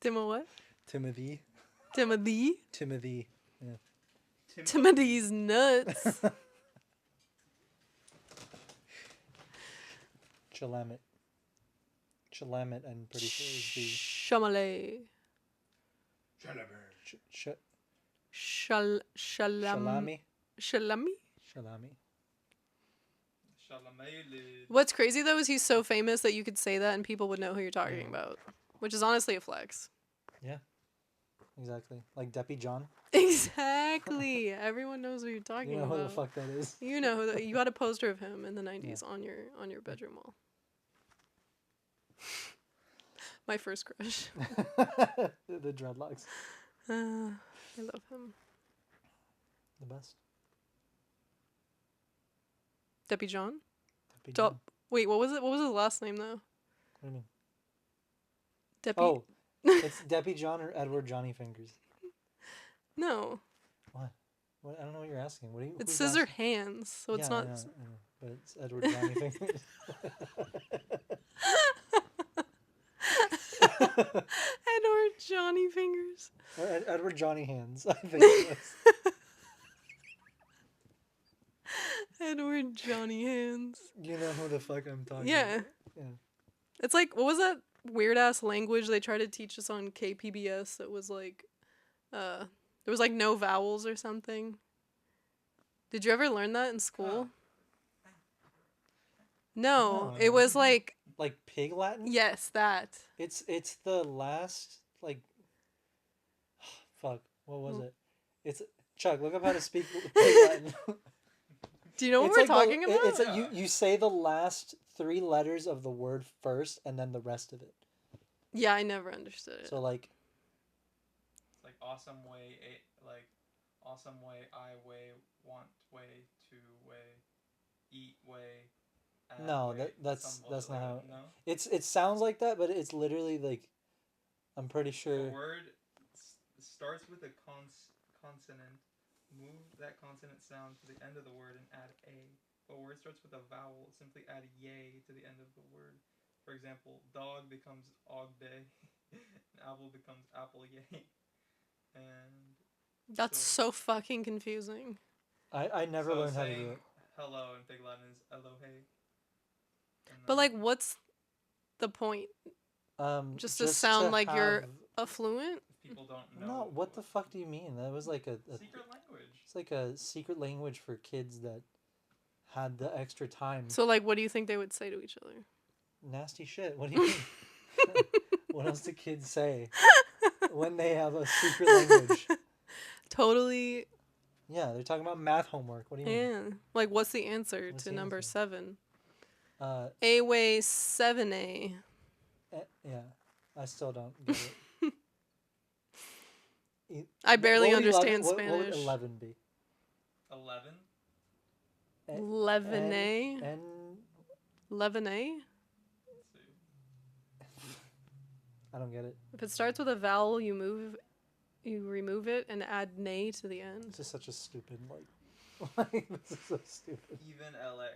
Timo what? Timothy. Timothy? Timothy. Yeah. Timothy's nuts. Chalamet. Chalamet, I'm pretty sure is the... Chamalay. Shalami. Shalami? Shalami. What's crazy, though, is he's so famous that you could say that and people would know who you're talking about. Which is honestly a flex. Yeah. Exactly. Like Deppy John. Exactly. Everyone knows what you're talking about. You know who the fuck that is. You know who you had a poster of him in the 90s on your bedroom wall. My first crush. The dreadlocks. I love him. The best. Deppy John? Deppy John. Wait, what was it? What was his last name, though? What do you mean? Deppy. Oh, it's Deppy John or Edward Johnny Fingers. No. What? I don't know what you're asking. What do you? It's Scissor Hands, so it's not. I know, but it's Edward Johnny Fingers. Edward Johnny Fingers. Or Edward Johnny Hands, I think it was. Edward Johnny Hands. You know who the fuck I'm talking about. Yeah. It's like, what was that weird ass language they tried to teach us on KPBS that was like, there was like no vowels or something? Did you ever learn that in school? No, it was like... Like Pig Latin? Yes, that. It's the last, like... Fuck, what was it? It's... Chuck, look up how to speak Pig Latin. Do you know what we're talking about? It's you say the last 3 letters of the word first and then the rest of it. Yeah, I never understood it. So like... It's like awesome way, awesome way, I way, want way, to way, eat way. No, way, that's not how... No? It sounds like that, but it's literally like... I'm pretty sure... The word starts with a consonant. Move that consonant sound to the end of the word and add a. If a word starts with a vowel, simply add yay to the end of the word. For example, dog becomes og day, and apple becomes apple yay. And that's so fucking confusing. I never learned how to do it. Hello in Pig Latin is elohe. But like, what's the point? Just to sound like you're affluent? People don't know. No, what the fuck do you mean? That was like a secret language. It's like a secret language for kids that had the extra time. So like, what do you think they would say to each other? Nasty shit. What do you mean? What else do kids say when they have a secret language? Totally. Yeah, they're talking about math homework. What do you mean? Yeah. Like, what's the answer to number 7? A way 7A. Yeah, I still don't get it. I barely understand Spanish. What would 11 be? 11? 11A? 11A? I don't get it. If it starts with a vowel, you remove it and add nay to the end. This is such a stupid, like this is so stupid. Even LA.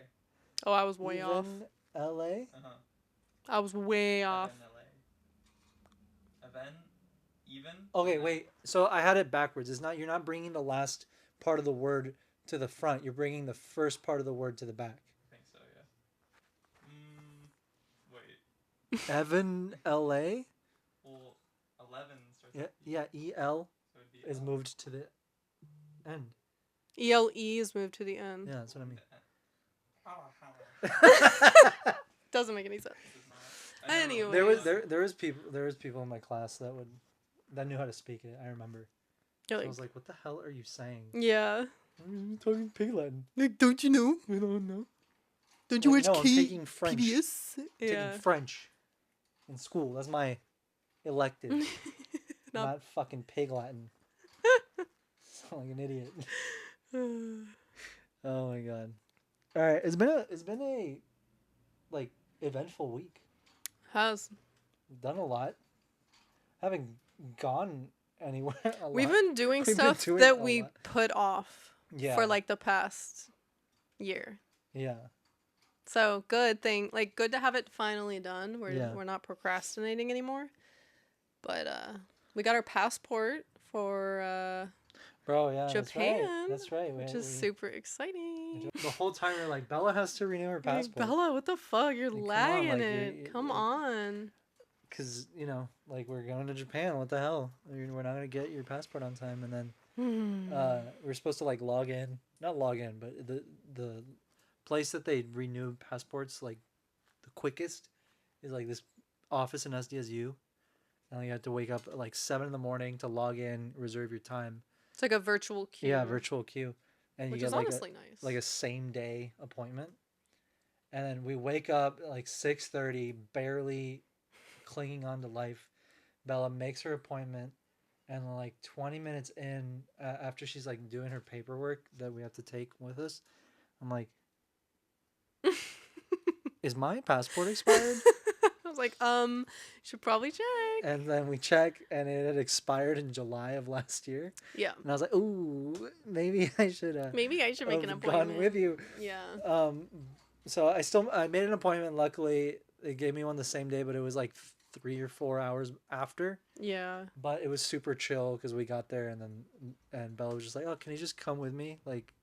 Oh, I was way off. Even LA? Uh-huh. I was way off. Even? Okay, wait. So I had it backwards. You're not bringing the last part of the word to the front. You're bringing the first part of the word to the back. I think so, yeah. Wait. Evan, LA? Well, 11 starts with E. Yeah, EL so is moved to the end. ELE is moved to the end. Yeah, that's what I mean. Doesn't make any sense. Anyway, there was people in my class that knew how to speak it. I remember. So I was like, "What the hell are you saying?" Yeah. I'm talking Pig Latin. Like, don't you know? I don't know. Don't you watch I'm taking French. PBS? Yeah. Taking French in school. That's my elective. Not fucking Pig Latin. Sound like an idiot. Oh my god. All right, it's been a like eventful week. Has. We've done a lot. Haven't gone anywhere. We've been doing stuff that we put off for like the past year. Yeah. So good thing, like good to have it finally done. We're not procrastinating anymore. But we got our passport for Bro, yeah, Japan, That's right. which is super exciting. The whole time you're like, Bella has to renew her Like, passport. Bella, what the fuck? You're Like, lagging it. Come like, on. Because, like, we're going to Japan. What the hell? We're not going to get your passport on time. And then we're supposed to, like, log in. Not log in, but the place that they renew passports, like, the quickest is, like, this office in SDSU. And you have to wake up at, like, 7 in the morning to log in, reserve your time. It's like a virtual queue. Yeah, virtual queue. And which you is get, honestly nice. like a same-day appointment. And then we wake up at, like, 6:30, barely clinging on to life. Bella makes her appointment, and like 20 minutes in, after she's like doing her paperwork that we have to take with us, I'm like, is my passport expired? I was like, should probably check. And then we check, and it had expired in July of last year. Yeah. And I was like, ooh, maybe I should make an appointment. Gone with you. Yeah. So I made an appointment. Luckily, they gave me one the same day, but it was like 3 or 4 hours after. Yeah. But it was super chill because we got there, and Bella was just like, "Oh, can you just come with me?" Like,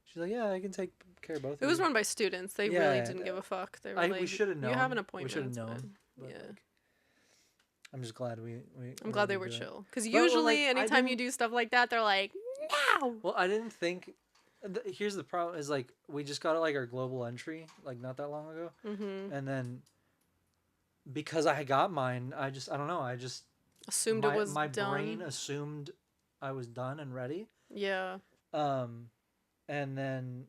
she's like, "Yeah, I can take care of both." It was run by students. They really didn't give a fuck. They were like, we should have known. You have an appointment. We should have known. Yeah. Like, I'm just glad I'm glad they were chill. Because But, usually, anytime you do stuff like that, they're like, "No." Well, I didn't think. Here's the problem: is like we just got like our global entry like not that long ago, and then because I got mine, I don't know. I just assumed it was my done. brain assumed I was done and ready. Yeah. And then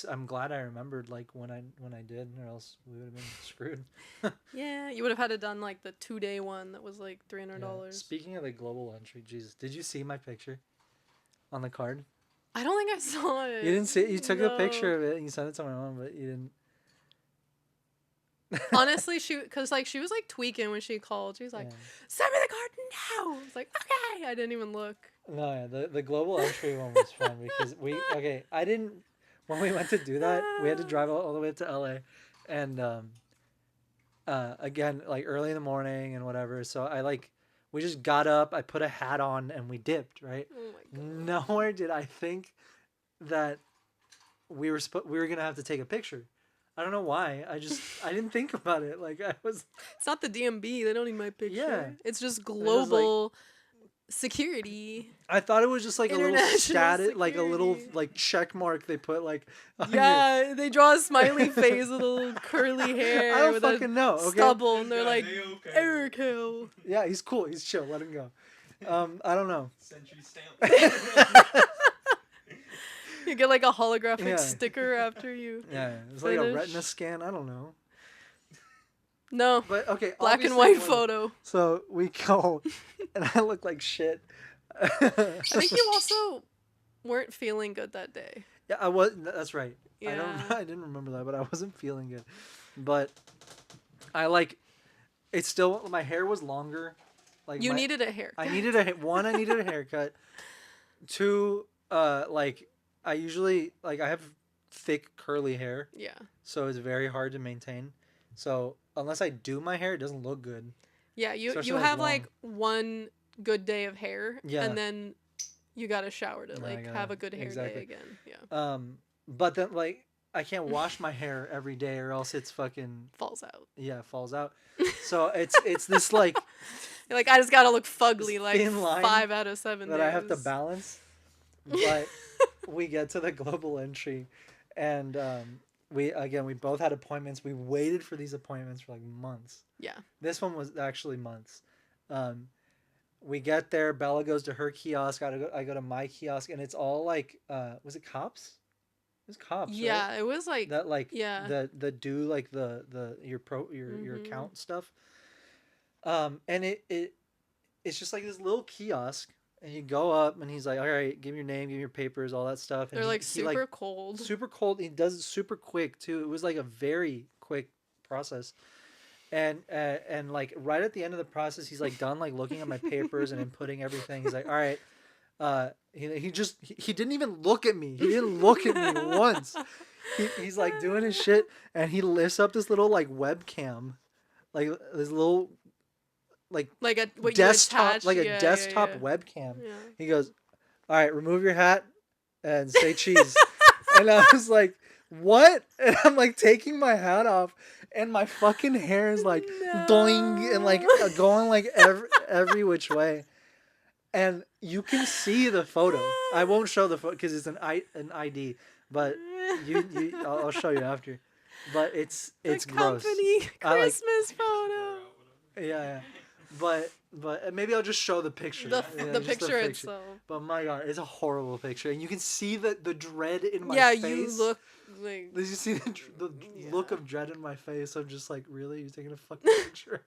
I'm glad I remembered like when I did, or else we would have been screwed. Yeah, you would have had to done like the 2-day one that was like $300. Yeah. Speaking of the global entry, Jesus, did you see my picture on the card? I don't think I saw it. You didn't see it? You took a picture of it and you sent it to my mom, but you didn't. Honestly, she was like tweaking when she called. She was like, "Send me the card now." I was like, "Okay." I didn't even look. No, yeah, the global entry one was fun because I didn't. When we went to do that, we had to drive all the way up to LA, and again like early in the morning and whatever. So we just got up, I put a hat on, and we dipped. Right. Oh my god. Nowhere did I think that we were gonna have to take a picture. I don't know why. I didn't think about it. Like I was. It's not the DMB. They don't need my picture. Yeah. It's just global security. I thought it was just like a little status, like a little security. like check mark they put like. Yeah, they draw a smiley face with a little curly hair. I don't with fucking know. Okay. Stubble, and they're like, Arakel. Arakel. Yeah, he's cool. He's chill. Let him go. I don't know. Century stamp. You get like a holographic Yeah. sticker after you. Yeah, it's like a Finish. retina scan. I don't know. No, But okay, black and obviously white when- photo. So we go, and I look like shit. I think you also weren't feeling good that day. Yeah, I was. That's right. Yeah. I didn't remember that, but I wasn't feeling good. But it's still, my hair was longer. Like You needed a haircut. I needed a haircut. 2, I usually I have thick curly hair, Yeah. so it's very hard to maintain. So unless I do my hair, it doesn't look good. Yeah, you Especially, have long. like one good day of hair, Yeah. and then you gotta shower to Yeah, I like gotta- have a good hair exactly. day again. Yeah, But then I can't wash my hair every day, or else it's fucking falls out. it falls out. So it's this like You're like, I just gotta look fugly like thin line 5 out of 7 that days. I have to balance. But we get to the global entry, and we both had appointments. We waited for these appointments for like months. Yeah. This one was actually months. We get there. Bella goes to her kiosk. I go to my kiosk, and it's all like, was it cops? It was cops. Yeah, right? it was like That yeah. the do like the your account stuff. And it's just like this little kiosk, and you go up, and he's like, all right, give me your name, give me your papers, all that stuff. And They're like he, super cold. super cold. He does it super quick too. It was like a very quick process. And like right at the end of the process, he's like done like looking at my papers and inputting everything. He's like, all right. He didn't even look at me. He didn't look at me once. He's like doing his shit, and he lifts up this little like webcam, like this little Like a what desktop, you attach, like a yeah, desktop yeah. webcam. Yeah. He goes, "All right, remove your hat and say cheese." And I was like, "What?" And I'm like taking my hat off, and my fucking hair is like doing and like going like every which way. And you can see the photo. I won't show the photo because it's an ID, but I'll show you after. But it's the gross. company I like Christmas photo. yeah. But maybe I'll just show the picture. The Yeah, the just picture itself. But my God, it's a horrible picture, and you can see the dread in my Yeah, face. you look like. Did you see the Yeah. look of dread in my face? I'm just like, really? You're taking a fucking picture?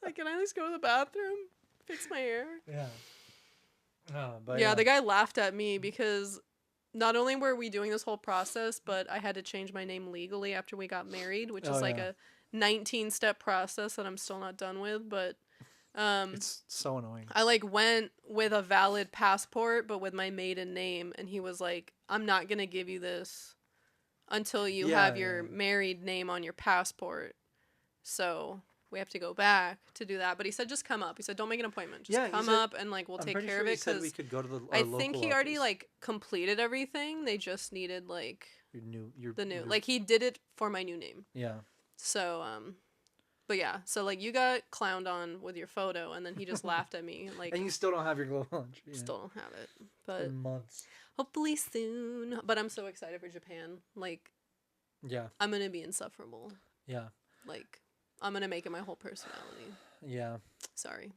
Like, can I at least go to the bathroom, fix my hair? Yeah. No, but Yeah, the guy laughed at me because not only were we doing this whole process, but I had to change my name legally after we got married, which is like yeah. a 19-step process that I'm still not done with. But It's so annoying. I like went with a valid passport, but with my maiden name, and he was like, "I'm not gonna give you this until you have your married name on your passport." So we have to go back to do that. But he said, just come up. He said, don't make an appointment. Just come up and like we'll take care of it. Because we could go to the I think he already like completed everything. They just needed like the new like he did it for my new name. Yeah. So but yeah, so like you got clowned on with your photo, and then he just laughed at me like. And you still don't have your global launch. Yeah. Still don't have it, but For months. hopefully soon. But I'm so excited for Japan. Like, yeah, I'm gonna be insufferable. Yeah. Like, I'm gonna make it my whole personality. Yeah. Sorry.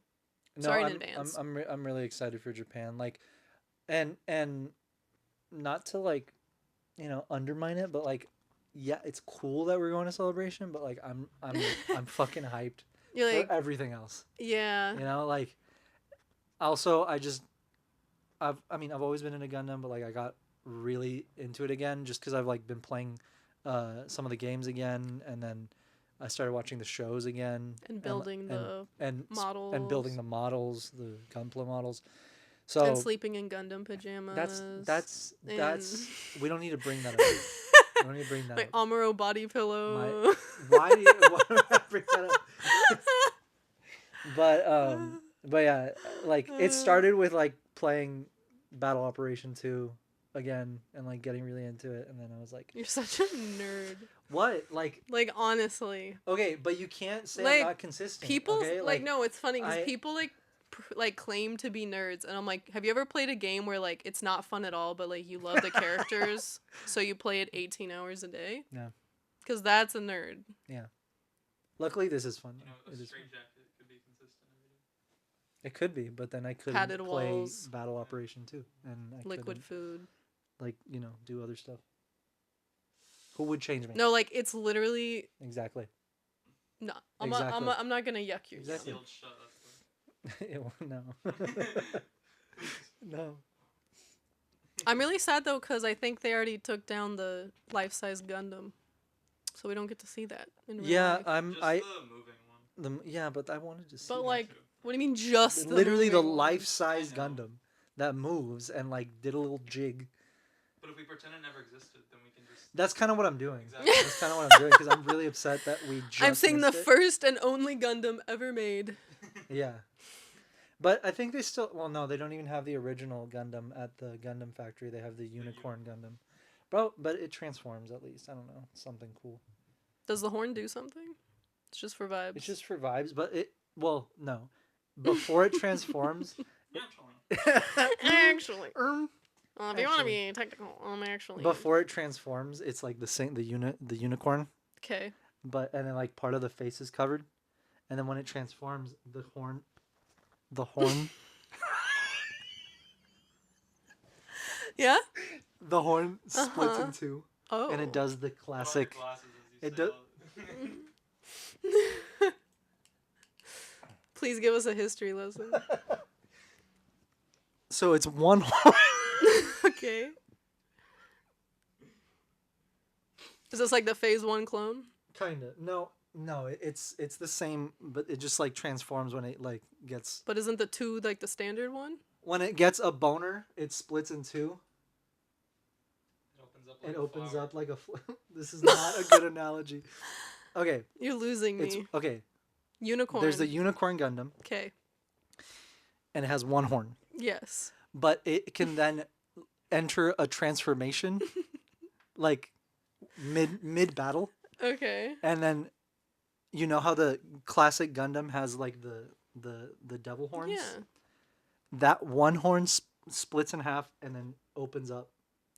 No, Sorry in advance. I'm really excited for Japan. Like, and not to like, undermine it, but like, yeah, it's cool that we're going to Celebration, but like, I'm fucking hyped You're like for everything else. Yeah. Like, also I've always been into Gundam, but like I got really into it again just because I've like been playing some of the games again, and then I started watching the shows again And building the models. And building the models, the Gunpla models. So and sleeping in Gundam pajamas. That's we don't need to bring that up. We don't need to bring that My up. Amuro body pillow. Why do I bring that up? But yeah, like it started with like playing Battle Operation 2 again and like getting really into it, and then I was like, You're such a nerd. What? Like honestly. Okay, but you can't say like, I'm not consistent. People okay? like no, it's funny because people like claim to be nerds, and I'm like, have you ever played a game where like it's not fun at all, but like you love the characters, so you play it 18 hours a day? Yeah. Because that's a nerd. Yeah. Luckily, this is fun. A straight jacket could be consistent every day. It could be, but then I couldn't Padded play walls. Battle Operation 2, and I Liquid couldn't, food. like do other stuff. Who would change me? No, like it's literally. Exactly. No, Exactly. I'm not gonna yuck your. Exactly. Sealed shut, that's No. No. I'm really sad though because I think they already took down the life-size Gundam, so we don't get to see that in real life. just the moving one. But I wanted to see. But that like, too. what do you mean just Literally the moving one? life-size Gundam that moves and like did a little jig. But if we pretend it never existed, then we can just. That's kind of what I'm doing. Exactly. That's kind of what I'm doing because I'm really upset that we just. I'm saying the missed it. first and only Gundam ever made. Yeah. But I think they still. Well, no, they don't even have the original Gundam at the Gundam factory. They have the Unicorn Gundam. But it transforms at least. I don't know. Something cool. Does the horn do something? It's just for vibes. It's just for vibes, but it. Well, no. Before it transforms. Actually. If you want to Actually. be technical, actually. Before it transforms, it's like the unicorn. Okay. And then like part of the face is covered, and then when it transforms, the horn. Yeah. The horn splits in two. Oh. And it does the classic. It does. Please give us a history lesson. So it's one horn. Okay. Is this like the Phase 1 clone? Kinda. No, it's the same, but it just like transforms when it like gets. But isn't the 2 like the standard one? When it gets a boner, it splits in two. It opens up like This is not a good analogy. Okay. You're losing me. Okay. Unicorn. There's the unicorn Gundam, Okay. and it has one horn. Yes. But it can then enter a transformation, like mid battle, Okay. and then you know how the classic Gundam has like the devil horns. Yeah. That one horn splits in half and then opens up,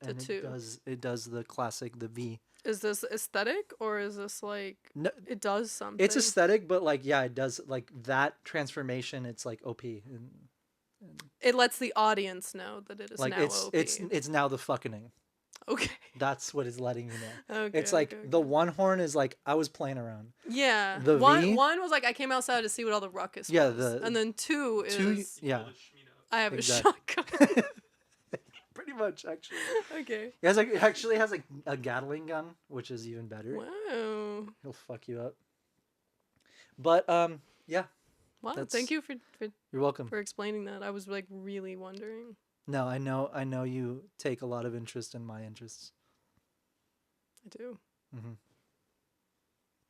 To and two. it does the classic the V. Is this aesthetic or is this like No, it does something? it's aesthetic, but like yeah, it does like that transformation. It's like OP. And, It lets the audience know that it is like now OP. it's now the fucking. Okay. That's what it's letting you know. Okay. It's like okay, the okay. one horn is like I was playing around. Yeah. the one V- one was like I came outside to see what all the ruckus Yeah, was. And then two is Two, yeah, Build a Shmito. I have exactly. a shotgun. pretty much actually. Okay. It actually has like a Gatling gun, which is even better. Wow. He'll fuck you up. But yeah, Wow. That's- Thank you for you're welcome. explaining that. I was like really wondering. No, I know you take a lot of interest in my interests. I do. Hmm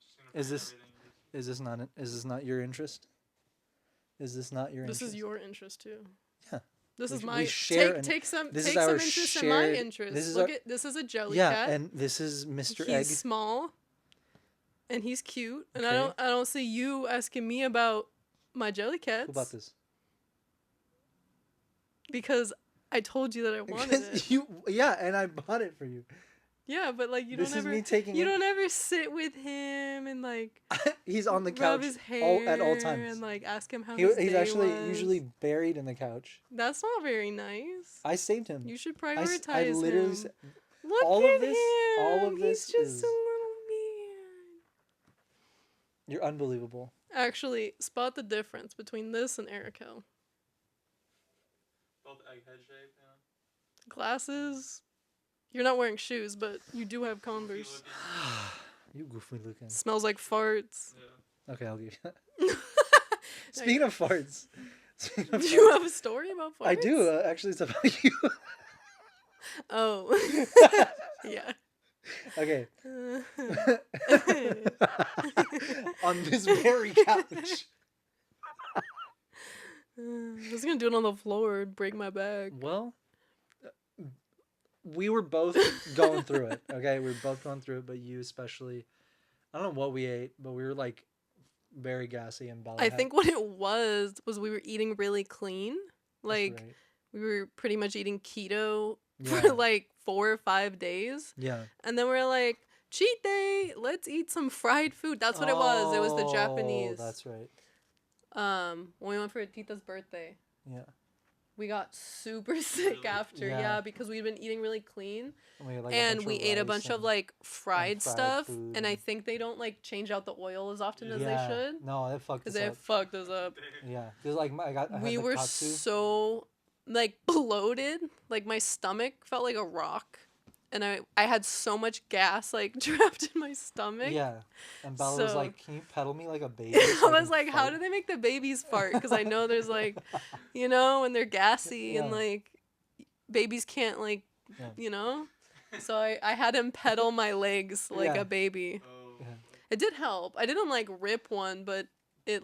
Just gonna Is bring this- everything you- Is this not your interest? Is this not your This interest? is your interest too. Yeah. This We is sh- my we share take some this take is some our interest in my shared- interest. this is Look our- at this is a jelly Yeah, cat. and this is Mr. He's Egg. small and he's cute. And Okay. I don't see you asking me about my jelly cats Who about this? because I told you that I wanted it. Yeah, and I bought it for you. Yeah, but like you This don't is ever me taking you it. don't ever sit with him and like He's on the rub couch his hair at all times. and like ask him how his He's day actually was. usually buried in the couch. That's not very nice. I saved him. You should I prioritize literally him. sa- Look all at of this- him. all of this He's just is- a little man. You're unbelievable. Actually, spot the difference between this and Arakel. Both egghead shape, yeah. Glasses. You're not wearing shoes, but you do have Goofy Converse. looking, You goofy looking. Smells like farts. yeah. Okay, I'll give you that. Speaking of farts. Speaking of Do farts, you have a story about farts? I do. Actually, it's about you. Oh. Yeah. Okay. On this very couch. I was gonna do it on the floor and break my back. Well, we were both going through it. Okay, we were both going through it, but you especially. I don't know what we ate, but we were like very gassy and Bella I had- think what it was we were eating really clean. That's Like right. we were pretty much eating keto Yeah. for like 4 or 5 days. Yeah. And then we're like, cheat day, let's eat some fried food. That's what it was. It was the Japanese. That's right. When we went for Tita's birthday. Yeah. We got super sick Really? after, Yeah. yeah, because we'd been eating really clean. And we, had, like, And we ate a rice bunch of and- like fried fried stuff. food And I and- think they don't like change out the oil as often as Yeah. they should. No, it fucked Because us they up. fucked us up. Yeah, because like I had We the were katsu. so like bloated. Like my stomach felt like a rock. And I had so much gas like trapped in my stomach. Yeah, and Bella was So- like, "Can you pedal me like a baby?" I was like, how do they make the babies fart? Because I know there's like, you know, when they're gassy and Yeah. like babies can't like, Yeah. you know? So I had him pedal my legs like Yeah. a baby. Oh. Yeah. It did help. I didn't like rip one, but it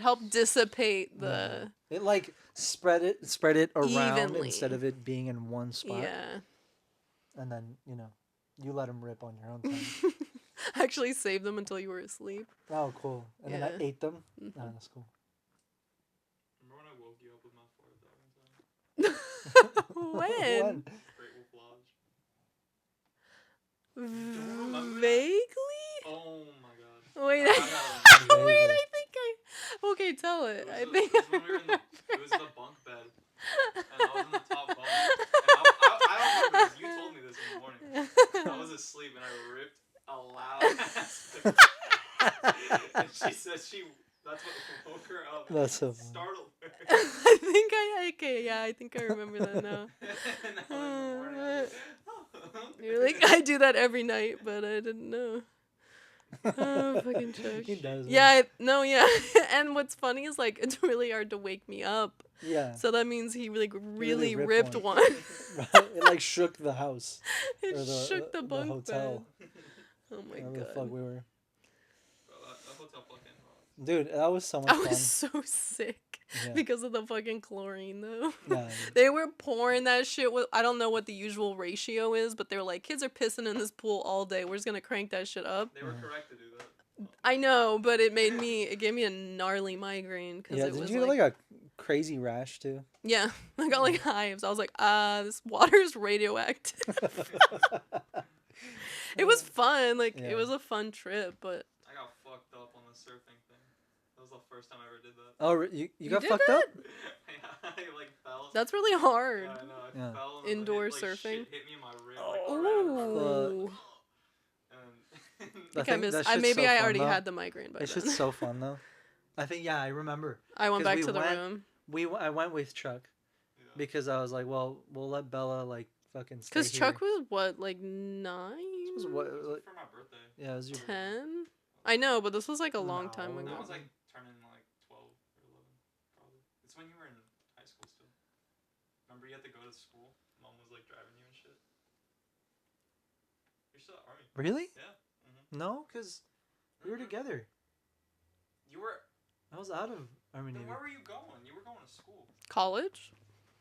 helped dissipate the It like spread it around Evenly. instead of it being in one spot. yeah. And then you let them rip on your own time. I actually saved them until you were asleep. Oh, cool. And then I Yeah. ate them. Mhm. Oh, that's cool. Remember when I woke you up with my fart though one time? When? Great Wolf Lodge. remember that? Vaguely? Oh my god. Wait, I wait, Vaguely. I think okay, tell it. It was, I the- think it was when we were in the, it was the bunk bed, and I was in the top bunk. And I don't remember this. You told me this in the morning. I was asleep and I ripped a loud ass. And she said that's what woke her up. That's so funny. Startled her. I think I think I remember that now. And I was in the morning, I was like, oh. You're like, I do that every night, but I didn't know. Oh, fucking Chuck. He does. Yeah, yeah. And what's funny is like it's really hard to wake me up. Yeah. So that means he really ripped ripped one. one. It like shook the house. It Or shook the bunk hotel. bed. Oh my Wherever the fuck god. we were. Bro, that hotel fucking Dude, that was so much I fun. was so sick Yeah. because of the fucking chlorine, though. Yeah. They were pouring that shit with, I don't know what the usual ratio is, but they were like, kids are pissing in this pool all day. We're just gonna crank that shit up. They were correct to do that. I know, but it gave me a gnarly migraine because Yeah, it did was you get like a crazy rash too? yeah, I got like hives. I was like, this water's radioactive. It was fun, like Yeah. it was a fun trip, but I got fucked up on the surfing thing. That was the first time I ever did that. Oh, you got did fucked that? up? Yeah, I like fell. that's really hard. Yeah, I know. I Yeah. fell and Indoor it, like, surfing? Shit hit me in my rib. Oh, Like, right in my rib. Ooh. And I think I missed. that shit's Maybe so I fun, already though. had the migraine by It's then. just so fun though. I think I remember. I went 'cause back we to the went- room I went with Chuck yeah. because I was like, well, we'll let Bella like fucking stay because here. Chuck was what, like 9, This was what, It was like, for my birthday. yeah, it was your 10. I know, but this was like a long time No. ago. That was like turning like 12 or 11, probably. It's when you were in high school still. Remember you had to go to school? Mom was like driving you and shit. You're still at Army. Really? Yeah. No, because we were together. You were. I was out of Army Then Navy. where were you going? You were going to school. College.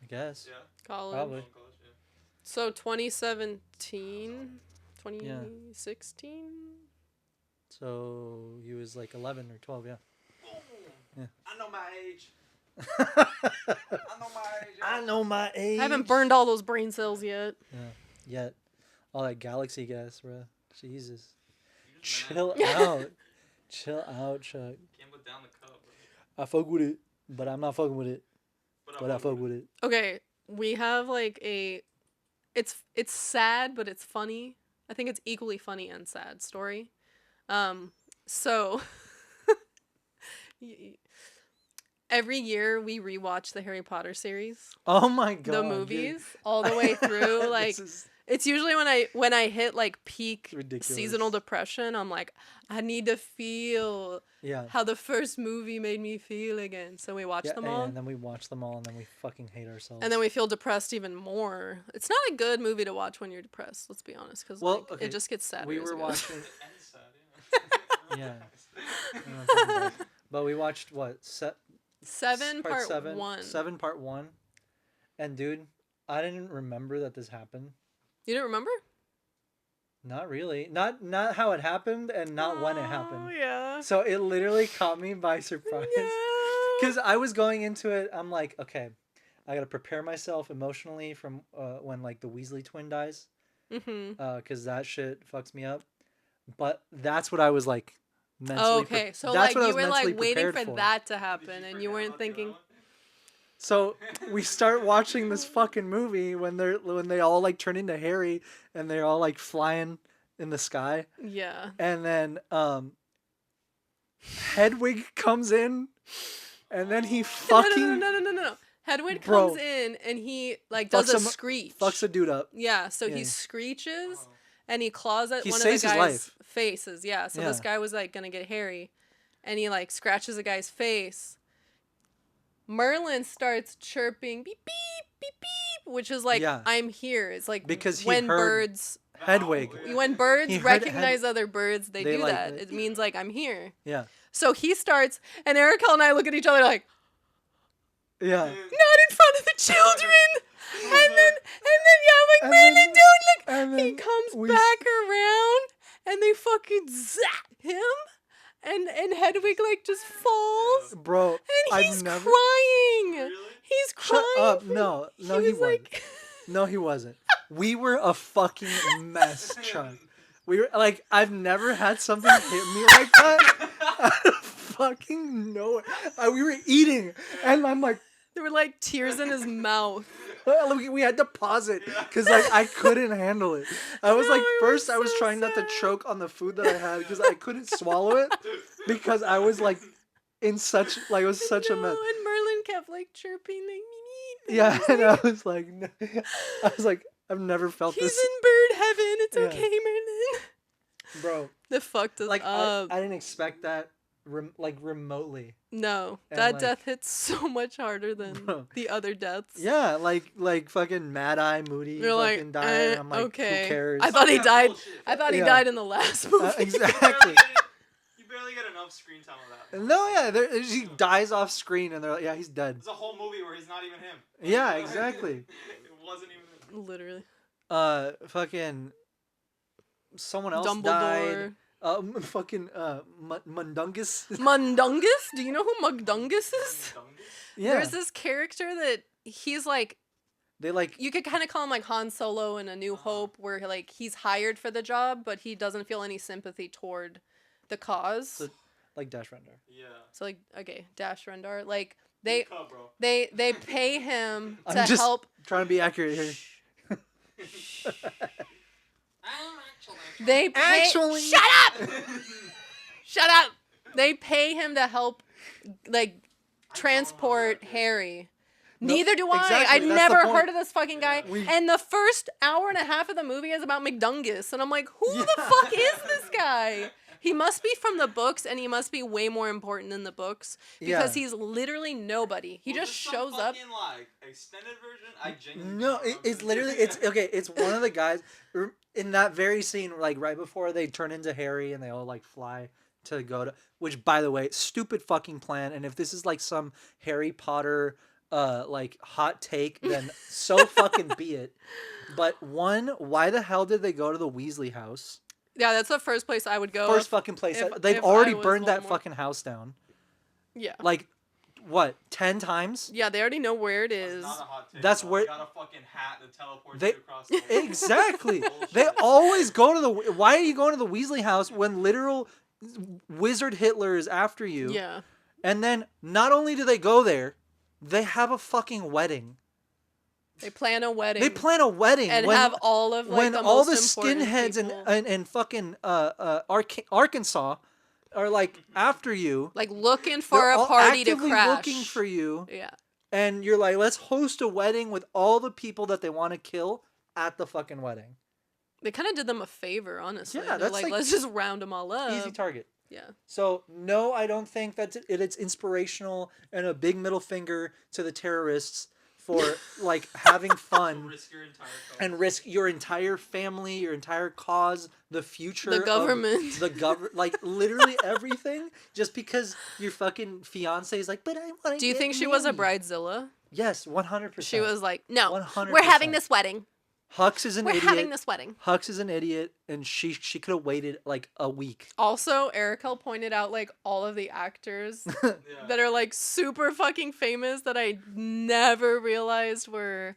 I guess. Yeah. College. Probably. Going to college, yeah. So 2017, 2016. So he was like 11 or 12, yeah. Boom. Yeah. I know my age. I know my age. I know my age. I haven't burned all those brain cells yet. Yeah, yet. All that galaxy gas, bro. Jesus. You just Chill mad. out. Chill out, Chuck. Can't put down the cup, bro. I fuck with it, but I'm not fucking with it. But I fuck with it. Okay, we have like it's sad, but it's funny. I think it's equally funny and sad story. So every year we rewatch the Harry Potter series, Oh my god. the dude. movies, all the way through. Like This is it's usually when I hit like peak ridiculous. seasonal depression, I'm like, I need to feel Yeah. how the first movie made me feel again. So we watch Yeah, them all. and then we watch them all, and then we fucking hate ourselves. And then we feel depressed even more. It's not a good movie to watch when you're depressed. Let's be honest, because Well, okay, it just gets sadder. we as were it goes. watching. It ends sad, Yeah. yeah. I don't know if I'm right. But we watched what? Seven part seven, 1. 7 part 1. And dude, I didn't remember that this happened. You didn't remember? Not really. Not how it happened, and not when it Oh happened. yeah. So it literally caught me by surprise. Because I was going into it, I'm like, okay, I gotta prepare myself emotionally from when like the Weasley twin dies, because that shit fucks me up. But that's what I was like mentally. Okay, so that's like what I you was were like mentally waiting for prepared that to Did happen, and you forget weren't about the other thinking. one? So we start watching this fucking movie when they all like turn into Harry and they're all like flying in the sky, Yeah. and then Hedwig comes in, and then he fucking No. Hedwig Bro. comes in and he like does a Fucks him- screech. fucks a dude up. Yeah, so Yeah. he screeches Oh. and he claws at He one of the saves his guy's life. faces. Yeah, so this Yeah. guy was like gonna get Harry, and he like scratches a guy's face. Merlin starts chirping beep beep beep beep, which is like Yeah. I'm here. It's like Because he when heard birds Hedwig. Oh, yeah. when birds He heard recognize other birds, they they do like- that. It means like I'm here. Yeah, So he starts, and Arakel and I look at each other like, yeah. not in front of the children. And then yeah, I'm like, And Merlin, then- don't and look. He then comes we back around, and they fucking zap him, and Hedwig like just falls, Bro, and he's I've never. crying. Really? He's Shut crying. up! No, he was wasn't. like, No, he wasn't. We were a fucking mess, Chuck. We were like, I've never had something hit me like that. Out of fucking nowhere. We were eating, and I'm like, there were like tears in his mouth. we had to pause it because like I couldn't handle it. I was No, like, it first was I was so trying not to sad. choke on the food that I had because I couldn't swallow it because I was like in such like it was such a mess. And Merlin kept like chirping, like, "Meep, meep," Yeah, and and I was like, no. I was like, I've never felt he's this, in bird heaven. It's Yeah. okay, Merlin. bro. The fucked us Like up. I didn't expect that, like remotely. No, And, that like- death hits so much harder than Bro. the other deaths. Yeah, like fucking Mad Eye Moody You're like, fucking died. And I'm like, okay. who cares? I thought he Yeah, died. bullshit. I thought he Yeah. died in the last movie. Exactly. You barely get an enough screen time of that. No, yeah, he dies off screen, and they're like, yeah, he's dead. There's a whole movie where he's not even him. Yeah, exactly. It wasn't even him. Literally. Fucking someone else Dumbledore. died. Fucking Mundungus. Mundungus? Do you know who Mugdungus is? Yeah, There's this character that he's like, they like. you could kind of call him like Han Solo in A New Hope, where like he's hired for the job, but he doesn't feel any sympathy toward the cause. So, like Dash Rendar. Yeah. So like, okay, Dash Rendar, like they Cup, bro. they pay him to I'm just help. trying to be accurate here. They pay. Actually- Shut up! Shut up! They pay him to help, like, transport Harry. No, Neither do I. exactly, I'd that's the never point. heard of this fucking guy. We- And the first hour and a half of the movie is about McDungus, and I'm like, who the fuck is this guy? He must be from the books, and he must be way more important in the books because Yeah. he's literally nobody. He just shows up. Fucking, like, extended version. I genuinely. No, don't remember it's this. literally it's one of the guys in that very scene, like right before they turn into Harry and they all like fly to go to, which by the way, stupid fucking plan. And if this is like some Harry Potter like hot take, then so fucking be it. But one, why the hell did they go to the Weasley house? Yeah, that's the first place I would go. First fucking place. if They've I already was burned that Voldemort. fucking house down. Yeah. Like, what, 10 times? Yeah, they already know where it That's is. not a hot take, That's bro. where- You got a fucking hat that teleports They- you across the world. Exactly. Bullshit. They always go to the. Why are you going to the Weasley house when literal wizard Hitler is after you? Yeah. And then not only do they go there, they have a fucking wedding. They plan a wedding. They plan a wedding and when, have all of like when the all the most important skinheads people, and fucking Arkansas are like after you. like looking for They're a all party to actively crash. looking for you, Yeah. and you're like, let's host a wedding with all the people that they want to kill at the fucking wedding. They kind of did them a favor, honestly. Yeah, They're that's like, like let's just round them all up. Easy target. Yeah. So no, I don't think that it's inspirational and a big middle finger to the terrorists for like having fun Risk your entire and risk your entire family, your entire cause, the future, The of government. like literally everything, just because your fucking fiance is like, but I want to. Do you think she was a bridezilla? Yes, 100%. She was like, no, 100%. we're having this wedding. Hux is an We're idiot. having this wedding. Hux is an idiot, and she could have waited like a week. Also, Arakel pointed out like all of the actors Yeah. that are like super fucking famous that I never realized were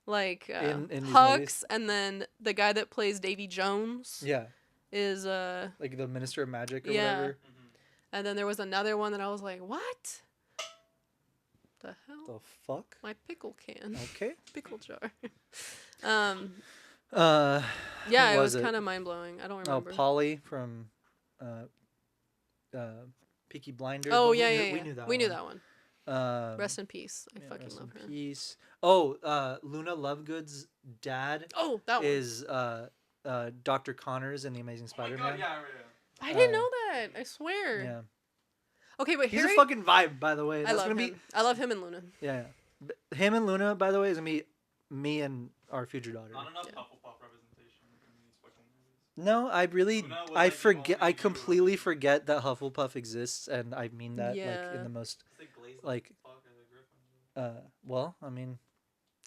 like In these Hux, movies. and then the guy that plays Davy Jones Yeah, is like the Minister of Magic or Yeah. whatever. Mhm. and then there was another one that I was like, what? The hell? The fuck? My pickle can. Okay. Pickle jar. Uh, Yeah, who it was was kind of mind blowing. I don't Oh, remember. Polly from Peaky Blinders. Oh but yeah, we yeah, knew, yeah. We knew that one. that one. Rest in peace. I Yeah, fucking rest love in her. peace. Oh, Luna Lovegood's dad Oh, that one. is Dr. Connors in The Amazing Oh my Spider-Man. god, yeah, I didn't uh, know that. I swear. Yeah. Okay, but He's Harry. a fucking vibe, by the way. I That's love gonna him. be I love him and Luna. yeah. Him and Luna, by the way, is gonna be me and our future daughter. Not enough Yeah. Hufflepuff representation in these fucking movies. No, I really, Luna was, I like, the forget, only I true completely representation. forget that Hufflepuff exists, and I mean that like Yeah. in the most, It's like glazed Like, fuck as a Gryffindor. well, I mean,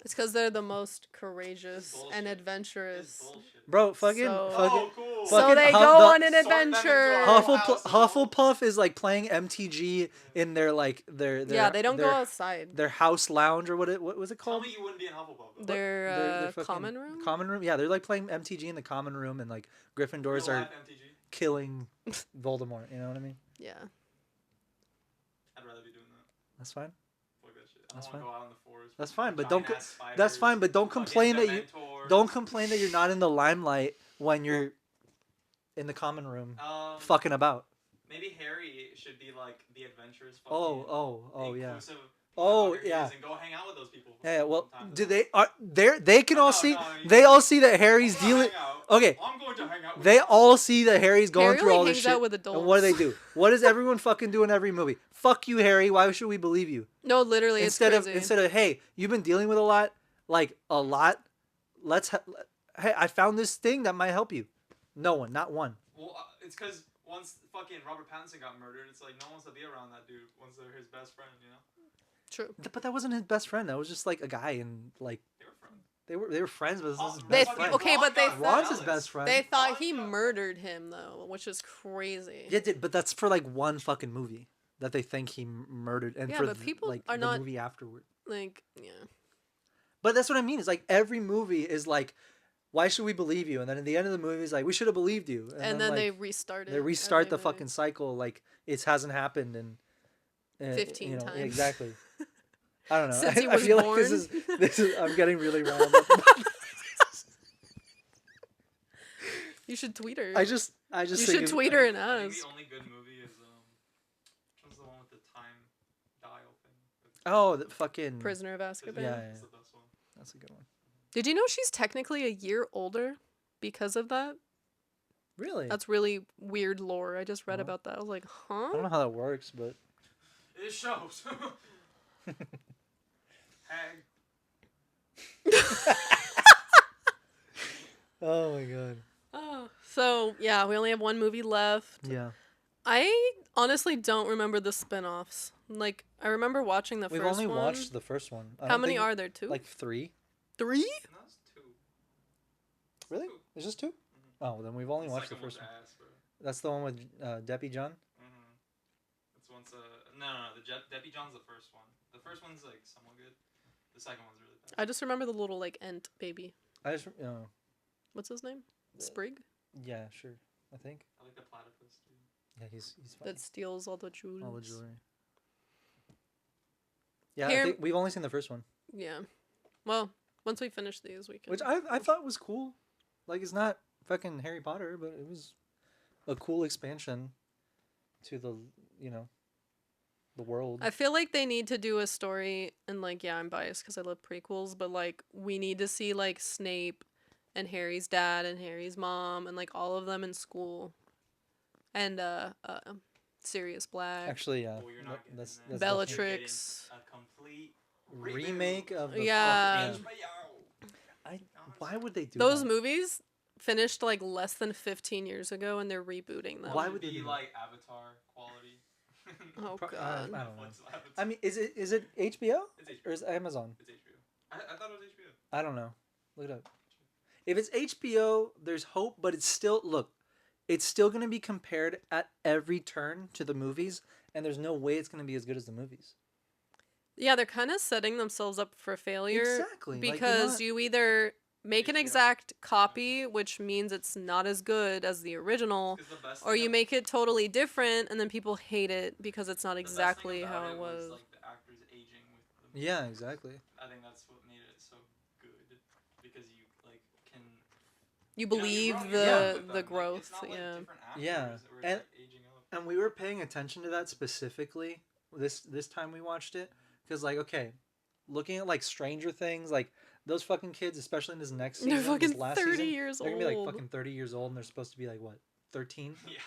It's because they're the most courageous bullshit. and It's adventurous. bullshit. bro, fucking, So- Oh, cool. So fucking they Huff- go the- on an Sort them into adventure. our Hufflepuff, houses. Hufflepuff is like playing MTG in their like their Yeah, they don't go their, outside. their house lounge or what was it Tell called? me you wouldn't be in Hufflepuff. though. Their Their fucking common room. Common room, yeah, they're like playing MTG in the common room, and like Gryffindors Real are life MTG. killing Voldemort. You know what I mean? Yeah. I'd rather be doing that. That's fine. Fuck that shit. I That's don't fine. want to go out in the forest. That's with fine, but don't giant-ass that's spiders, fine, but don't fucking complain that you Dementors. don't complain that you're not in the limelight when you're in the common room fucking about. Maybe Harry should be like the adventurous. Oh, yeah. inclusive Oh, motherfucker he yeah. is and go hang out with those people. Yeah, well, from time to do time. they can all No, see no, you- they all see that Harry's I'm gonna dealing. hang out. Okay, I'm going to hang out with they you. all see that Harry's going Harry through only all this hangs shit. out with adults. And what do? What does everyone fucking do in every movie? Fuck you, Harry. Why should we believe you? No, literally, Instead it's of crazy. hey, you've been dealing with a lot. Let's hey, I found this thing that might help you. No one, not one. Well, it's because once fucking Robert Pattinson got murdered, it's like no one wants to be around that dude once they're his best friend, you know? True. But that wasn't his best friend. That was just like a guy, and like They were friends. they were friends, but this was his They best friend. okay, but they Ron's his jealous. best friend. They thought Ron he got- murdered him though, which is crazy. Yeah, but that's for like one fucking movie that they think he murdered, and Yeah, for but people like are the not- movie afterward. Like, yeah. But that's what I mean. It's like every movie is like, why should we believe you? And then at the end of the movie, it's like, we should have believed you. And then they like, restart it. they restart every the movie. fucking cycle like it hasn't happened in 15 times. Exactly. I don't know. Since he I was feel born. like this is I'm getting really riled up. You should tweet her. I just You think should it- tweet her and I think ask. the only good movie is which one's the one with the time dial thing? Oh, the fucking Prisoner of Azkaban. Yeah. That's the best one. That's a good one. Did you know she's technically a year older because of that? Really? That's really weird lore. I just read Oh. about that. I was like, I don't huh? know how that works, but It shows. Hag. oh my god. Oh. So, yeah, we only have one movie left. Yeah. I honestly don't remember the spin-offs. Like, I remember watching the We've first only one. watched the first one. I How don't many think- are there? Two? Like 3? 3? No, it's two. Really? Two. It's just 2? Mhm. Oh, then we've only The watched the second first one. one's ass, bro. That's the one with Deppy John? Mm-hmm. It's once no. The Debbie John's the first one. The first one's like somewhat good. The second one's really bad. I just remember the little, like, ent baby. I just What's his name? Sprig? yeah, sure. I think. I like the platypus too. Yeah, he's fine. That steals all the jewels. All the jewelry. Yeah, Here- I think we've only seen the first one, Yeah. Well, once we finish these, we can. which I thought was cool. Like, it's not fucking Harry Potter, but it was a cool expansion to the the world. I feel like they need to do a story, and like, yeah, I'm biased because I love prequels, but like, we need to see like Snape and Harry's dad and Harry's mom and like all of them in school, and Sirius Black, Actually, yeah, Well, you're not getting that's that. that's Bellatrix. A complete remake of the Yeah. fucking- Why would they do Those that? movies finished like less than 15 years ago, and they're rebooting them. Why would they be do that? like Avatar quality? Oh Pro- god. I don't know. Netflix Avatar. I mean, is it HBO It's HBO. or is it Amazon? It's HBO. I thought it was HBO. I don't know. Look it up. If it's HBO, there's hope, but it's still it's still gonna be compared at every turn to the movies, and there's no way it's gonna be as good as the movies. Yeah, they're kind of setting themselves up for failure. Exactly. Like, you're Because not- you either make an HBO. exact copy, which means it's not as good as the original, 'Cause the best or thing you ab- make it totally different and then people hate it because it's not the best thing exactly about how it was. like the actors aging with the movie. Yeah, exactly. I think that's what made it so good because you like can You you know, believe you're growing the up with them. Like, growth, it's not like yeah. different actors Yeah, where it's, and- like, aging up. And we were paying attention to that specifically this time we watched it, because like, okay, looking at like Stranger Things, like those fucking kids, especially in this next season, They're this fucking last 30 season, years they're gonna be like old. fucking 30 years old, and they're supposed to be like what, 13? Yeah.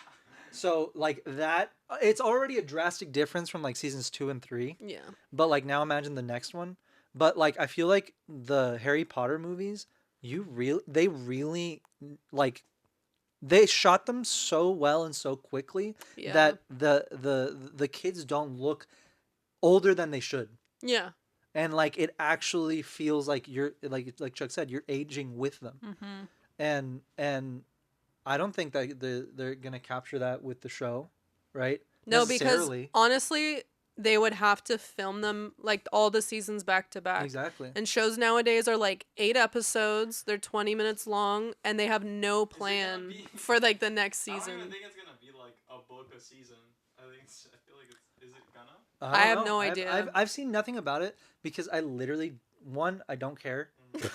So like that, it's already a drastic difference from like seasons 2 and 3. Yeah. But like now imagine the next one. But like I feel like the Harry Potter movies, they really like they shot them so well and so quickly Yeah. that the kids don't look older than they should. Yeah. And like it actually feels like you're like Chuck said, you're aging with them. Mm-hmm. And I don't think that they're gonna capture that with the show, right? No, because Necessarily. honestly, they would have to film them like all the seasons back to back. Exactly. And shows nowadays are like 8 episodes. They're 20 minutes long, and they have no Is it gonna plan be- for like the next I don't season. even think it's gonna be like a book a season. I feel like it's. Is it gonna? I don't have know. no idea. I've seen nothing about it because I literally I don't care. Mm.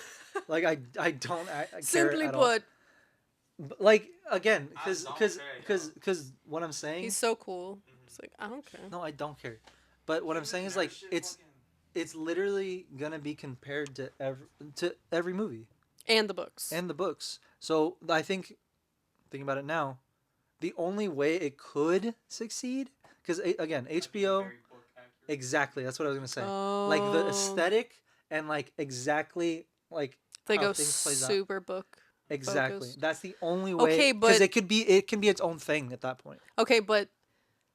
Like I don't I care Simply at all. put, But, like again, I don't because what I'm saying. he's so cool. Mhm. It's like, I don't care. No, I don't care. But what I'm saying is That like shit it's fucking- literally gonna be compared to every movie And the books. and the books. So I think, thinking about it now, the only way it could succeed, because again, HBO. very book accurate. Exactly, that's what I was gonna say. Oh. Like the aesthetic and like exactly like They how go things plays out. super book. Exactly. focused. That's the only way. Okay, because but it can be its own thing at that point. okay, but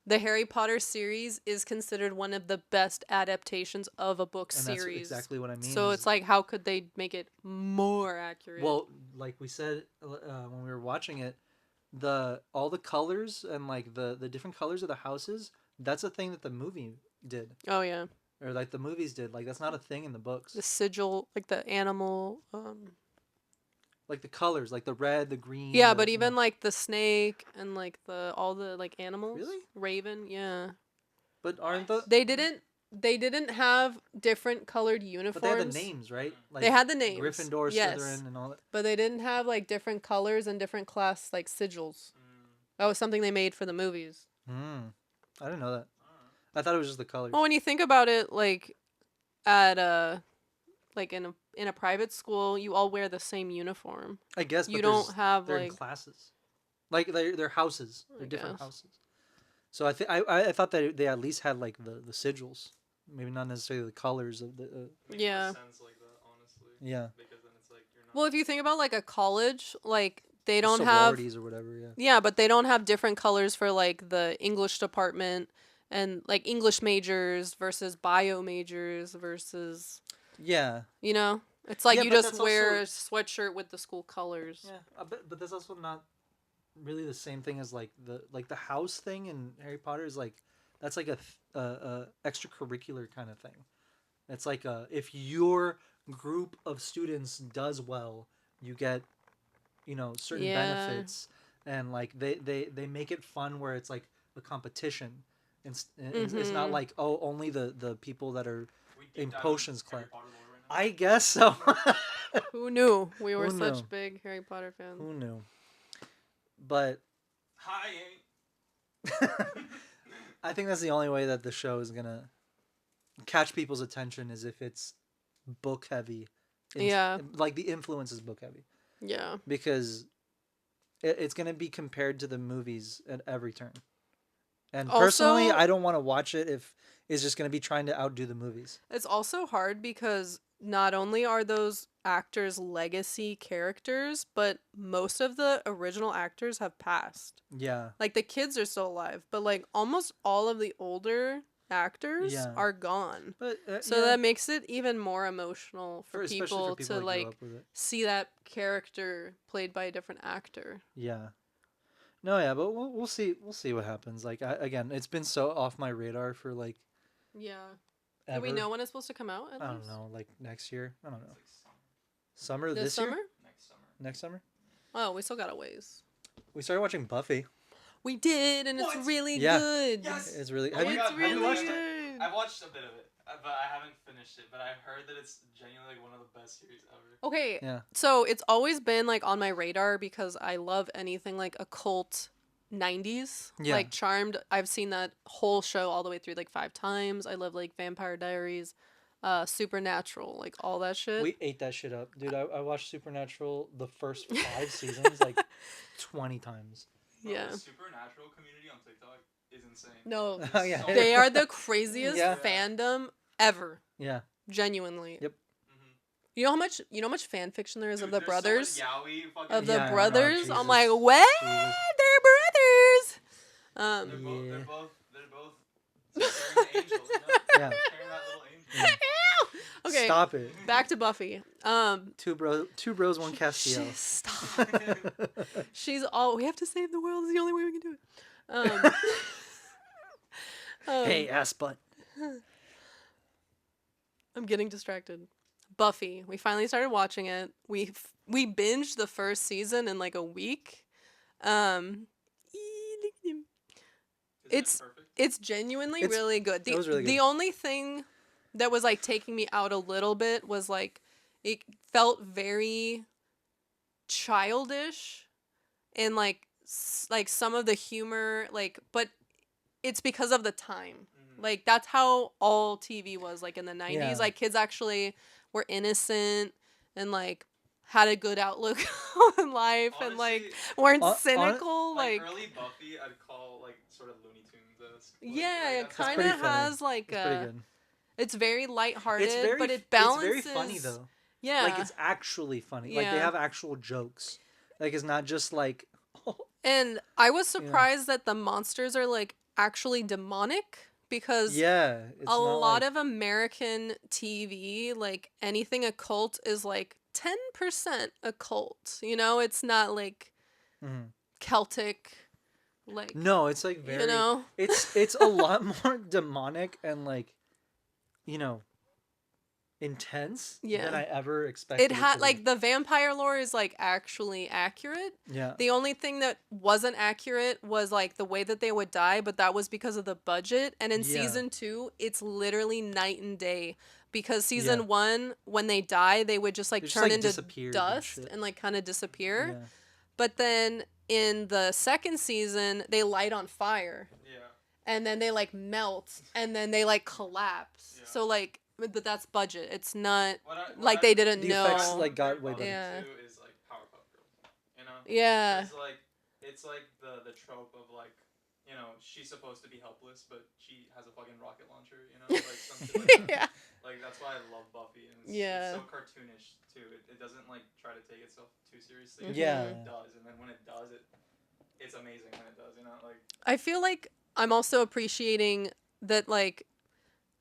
the Harry Potter series is considered one of the best adaptations of a book And that's series. exactly what I mean. So it's like, how could they make it more accurate? well, like we said when we were watching it, all the colors and like the different colors of the houses. That's a thing that the movie did, oh yeah, or like the movies did. Like that's not a thing in the books. the sigil, like the animal. Like the colors, like the red, the green. Yeah, the, but you even know. like the snake and like all the like animals. Really? Raven, yeah. But aren't the They didn't have different colored uniforms. but they had the names, right? Like They had the names. Gryffindor, yes. Slytherin, and all that. But they didn't have like different colors and different class like sigils. That was something they made for the movies. I didn't know that. I thought it was just the colors. Well, when you think about it, like at like in a private school, you all wear the same uniform. I guess You but don't have they're in like classes, like they're houses. They're different guess. houses. So I thought that they at least had like the sigils, maybe not necessarily the colors of the. Makes Yeah. more sense like that, honestly. Yeah. Because then it's like you're not. Well, if you think about like a college, like they don't have sororities or whatever. Yeah. yeah, but they don't have different colors for like the English department and like English majors versus bio majors versus Yeah. you know. It's like Yeah, you but just that's wear also- a sweatshirt with the school colors. Yeah. But that's also not really the same thing as like the house thing in Harry Potter is like that's like a extracurricular kind of thing. It's like if your group of students does well, you get certain Yeah. benefits, and like they make it fun where it's like a competition. It's not like only the people that are We deep in dive potions Harry club. Potter lore right now. I guess so. Who knew we were Who such knew? big Harry Potter fans? Who knew? But Hi, ain't. I think that's the only way that the show is gonna catch people's attention is if it's book heavy. Yeah. Like the influence is book heavy Yeah. because it's gonna be compared to the movies at every turn. And Also- personally, I don't want to watch it if it's just gonna be trying to outdo the movies. It's also hard because not only are those actors legacy characters, but most of the original actors have passed. Yeah. Like the kids are still alive, but like almost all of the older actors Yeah. are gone. But So that makes it even more emotional for especially people to that grew like up with it. see that character played by a different actor. Yeah. No, yeah, but we'll see. We'll see what happens. Like again, it's been so off my radar for like. Yeah. Ever. Do we know when it's supposed to come out? At I don't least? know, like next year. I don't know. It's like Summer This year? summer? next summer. Next summer? Oh, we still got a ways. We started watching Buffy. We did, and What? it's really Yeah. good. Yes! It's really. Oh Have my you, God, It's have you really watched it? good. I've watched a bit of it, but I haven't finished it. But I've heard that it's genuinely like one of the best series ever. Okay, Yeah. so it's always been like on my radar because I love anything like occult 90s. Yeah. Like Charmed, I've seen that whole show all the way through like 5 times. I love like Vampire Diaries, Supernatural, like all that shit. We ate that shit up, dude. I watched Supernatural the first 5 seasons like 20 times. Bro, Yeah. The Supernatural community on TikTok is insane. No, Oh, yeah. they are the craziest Yeah. fandom ever. Yeah. Genuinely. Yep. Mhm. You know how much fan fiction there is of Dude, the there's so much brothers? yaoi fucking Of the Yeah, I know, brothers? Jesus. I'm like, what? Jesus. They're brothers. They're both. Yeah. They're both. Carrying the angel. You know? Yeah. Carrying that little angel. Yeah. Okay. Stop it. Back to Buffy. Two bros, one Castiel. Stop. She's all. We have to save the world. Is the only way we can do it. Hey, ass butt. I'm getting distracted. Buffy. We finally started watching it. We binged the first season in like a week. It's Perfect? it's genuinely It's- really good. it was really The good. only thing that was like taking me out a little bit was like it felt very childish and like like some of the humor like but it's because of the time. Mhm. Like that's how all TV was like in the 90s. Yeah. Like kids actually were innocent and like had a good outlook on life and like Honestly, weren't on- cynical like like early Buffy, I'd call like sort of Looney Tunes-esque. yeah, it that's kind pretty of funny. has like It's pretty good. it's very lighthearted, It's very, but it balances. It's very funny though. Yeah, Like it's actually funny. Like they Yeah. have actual jokes. Like it's not just like And I was Yeah. surprised that the monsters are like actually demonic because yeah, it's a not lot like, of American TV, like anything occult is like 10% occult. You know, it's not like Mhm. Celtic, like, No, it's like very you know? it's a lot more demonic and like, you know, intense than Yeah. I ever expected It it had to be. like the vampire lore is like actually accurate. Yeah. The only thing that wasn't accurate was like the way that they would die, but that was because of the budget. And in Yeah. season 2, it's literally night and day because season Yeah. 1 when they die, they would just like They just, turn like, into disappeared and dust shit. and like kind of disappear. Yeah. But then in the second season, they light on fire Yeah. and then they like melt and then they like collapse. Yeah. So like but that's budget. It's not What like I- they didn't The know. effects, like, got way better. better. Too is like Powerpuff Girls. You know. Yeah. It's like the trope of like, you know, she's supposed to be helpless, but she has a fucking rocket launcher. You know, like something like that. Yeah. Like that's why I love Buffy, and Yeah. it's so cartoonish too. It doesn't like try to take itself too seriously. Mhm. Yeah. It does, and then when it does, it's amazing when it does. You know, like I feel like I'm also appreciating that like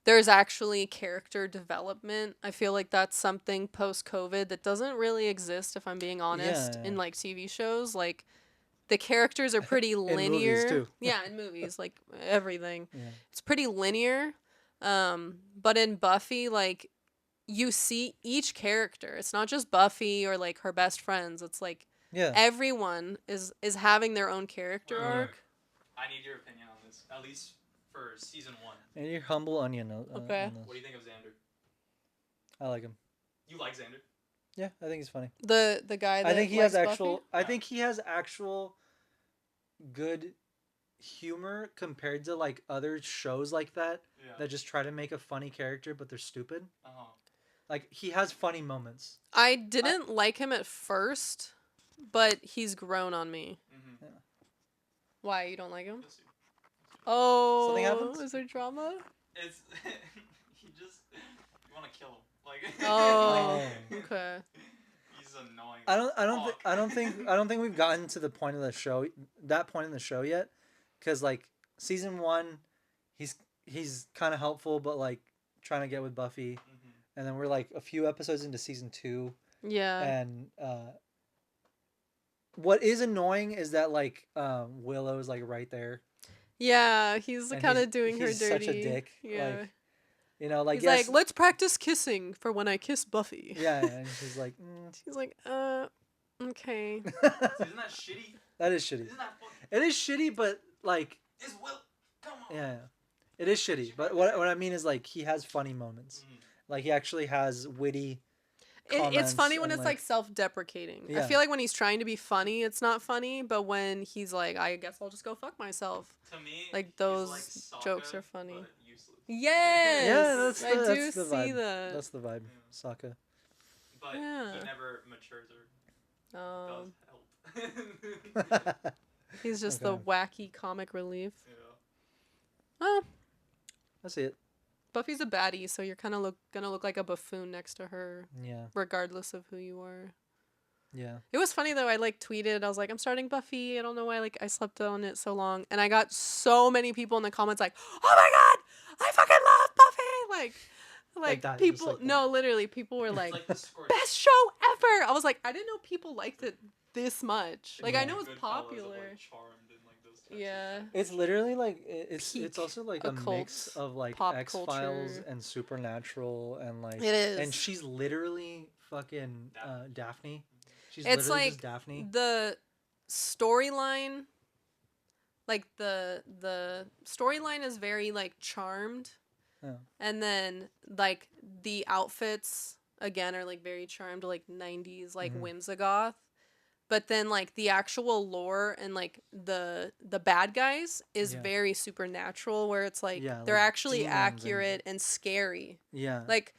there's actually character development. I feel like that's something post COVID that doesn't really exist if I'm being honest Yeah. in like TV shows. Like the characters are pretty movies, linear. too. Yeah, in movies, like everything. Yeah. It's pretty linear. But in Buffy, like you see each character. It's not just Buffy or like her best friends. It's like Yeah. everyone is having their own character Wait, wait, arc. wait. I need your opinion on this, at least for season 1. And your humble onion. Okay. On this. What do you think of Xander? I like him. You like Xander? Yeah, I think he's funny. The guy that I think he has likes actual. Buffy? I Yeah. think he has actual good humor compared to like other shows like that Yeah. that just try to make a funny character but they're stupid. Uh-huh. Like he has funny moments. I didn't like him at first, but he's grown on me. Mm-hmm. Why you don't like him? Let's see. Oh, Something happens? is there drama? It's he just you want to kill him like. Oh, Oh. okay. He's annoying. I don't think we've gotten to the point of the show, that point in the show yet, because like season 1, he's kind of helpful but like trying to get with Buffy, Mm-hmm. and then we're like a few episodes into season 2, Yeah. and what is annoying is that like Willow's like right there. Yeah, he's And kind of he's- doing her he's dirty. such a dick, Yeah. like, You know, like he's yes, like, let's practice kissing for when I kiss Buffy. yeah, and she's like, She's like, okay. Isn't that shitty? that is shitty. Isn't that fucking? It is shitty, but like, Is Will? Come on. yeah, it is shitty. But what I mean is like he has funny moments. Mhm. Like he actually has witty. It's comments funny when and, it's like self-deprecating. I Yeah. feel like when he's trying to be funny, it's not funny, but when he's like, I guess I'll just go fuck myself. To me, Like, he's those like Sokka, jokes are funny. but useless. Yes. Yeah, that's the, I do that's the see vibe. that. That's the vibe. Yeah. Sokka. But Yeah. he never matures or does help. He's just the Okay. wacky comic relief. Yeah. Oh, I see it. Buffy's a baddie, so you're kind of gonna look like a buffoon next to her, Yeah. regardless of who you are. Yeah. It was funny though. I like tweeted. I was like, I'm starting Buffy. I don't know why. Like, I slept on it so long, and I got so many people in the comments like, "Oh my god, I fucking love Buffy!" Like that, just people. like that. No, literally, people were It's like, like the squirt. "Best show ever!" I was like, I didn't know people liked it this much. Like, I Yeah. know it's Goodfellas of, popular. like, Charmed and, like, those types of Yeah. shit. It's literally like it's Peak also like a occult mix of like pop X-Files culture. and Supernatural and like It is. and she's literally fucking Daphne. She's It's literally like just Daphne. the storyline, like the storyline is very like Charmed, Yeah. and then like the outfits again are like very Charmed, like 90s like Mhm. Whimsigoth, but then like the actual lore and like the bad guys is Yeah. very supernatural, where it's like Yeah, they're like actually demons and- accurate and scary. Yeah. Like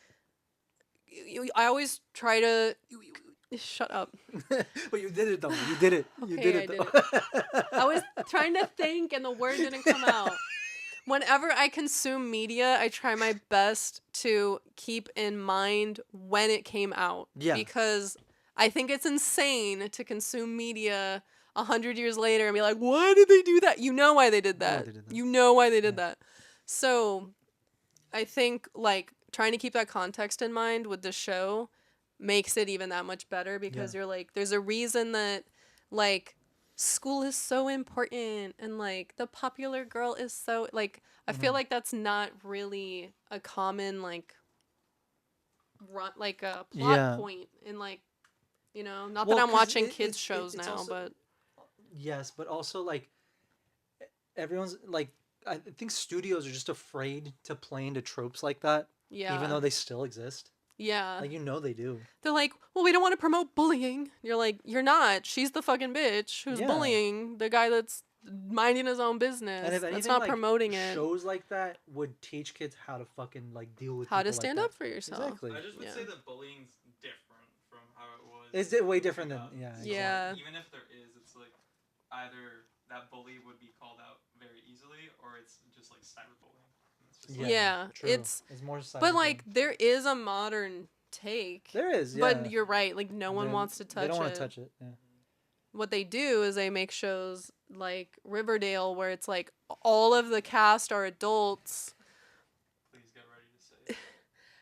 I always try to shut up. But you did it though. You did it. You Okay, did I it did though. I was trying to think and the word didn't come out. Whenever I consume media, I try my best to keep in mind when it came out. Yeah. Because I think it's insane to consume media 100 years later and be like, why did they do that? You know why they did that. You know why they did that. So I think like trying to keep that context in mind with the show makes it even that much better because you're like, there's a reason that like school is so important and like the popular girl is so like I feel like that's not really a common like like a plot point in like not that I'm watching kids shows now also, but yes, but also like everyone's like I think studios are just afraid to play into tropes like that even though they still exist. Like they do. They're like, well, we don't want to promote bullying. You're like, you're not. She's the fucking bitch who's bullying the guy that's minding his own business. And if anything, that's not like, promoting it. Shows like that would teach kids how to fucking like deal with how people to stand like up for yourself. Exactly. I just would say that bullying's different from how it was. Is it way different than So, yeah? like, even if there is, it's like either that bully would be called out very easily, or it's just like cyberbullying. True. It's more cyberbullying. But like there is a modern take. There is, But you're right. Like no one wants to touch it. They don't want to touch it. Yeah. What they do is they make shows like Riverdale where it's like all of the cast are adults. Please get ready to say.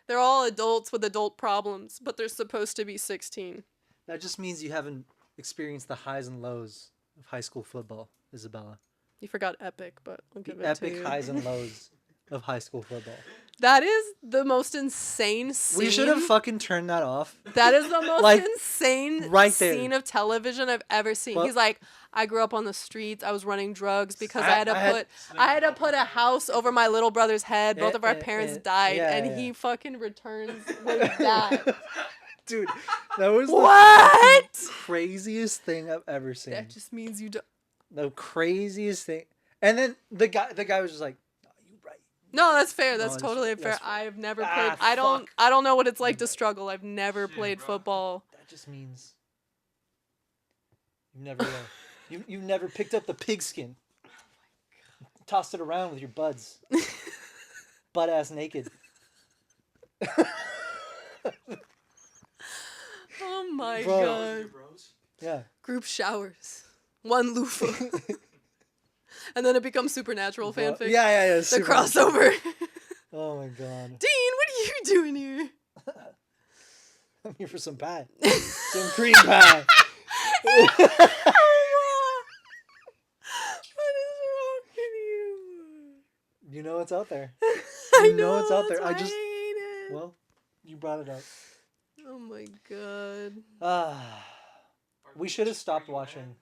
They're all adults with adult problems, but they're supposed to be 16. That just means you haven't experienced the highs and lows of high school football, Isabella. You forgot epic, but I'll give The it to epic you. highs and lows of high school football. That is the most insane scene. We should have fucking turned that off. That is the most like, insane right scene of television I've ever seen. Well, he's like, I grew up on the streets. I was running drugs because I had to put a house over my little brother's head. Both of our parents died, and he fucking returns with that. Dude, that was what? The craziest thing I've ever seen. That just means you don't. The craziest thing. And then the guy was just like, "No, you right." No, that's fair. That's No, totally fair. that's fair. I've never played. I don't know what it's like to struggle. I've never played football. That just means you've never picked up the pigskin. Tossed it around with your buds. Butt ass naked. Oh my god. Yeah. Group showers. One loofah. And then it becomes Supernatural fanfic. Yeah. The crossover. Oh my god. Dean, what are you doing here? I'm here for some pie. Some cream pie. What is wrong with you? You know it's out there. I You know it's out there. I just hate it. well, you brought it up. Oh my god. We should have stopped watching.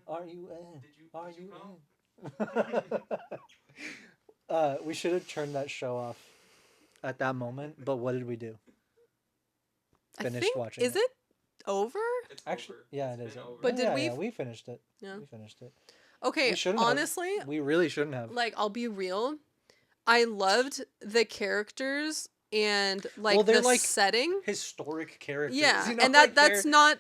Are you in? Are Did you come? in? We should have turned that show off at that moment, but what did we do? Finished watching. Is it over? It's Actually, over. yeah, It's it is. been over. But did we? Yeah, we finished it. Yeah. We finished it. Okay, We shouldn't have. honestly, We really shouldn't have. like I'll be real. I loved the characters and like Well, they're the like setting. Historic characters. Yeah, you know, and like that's not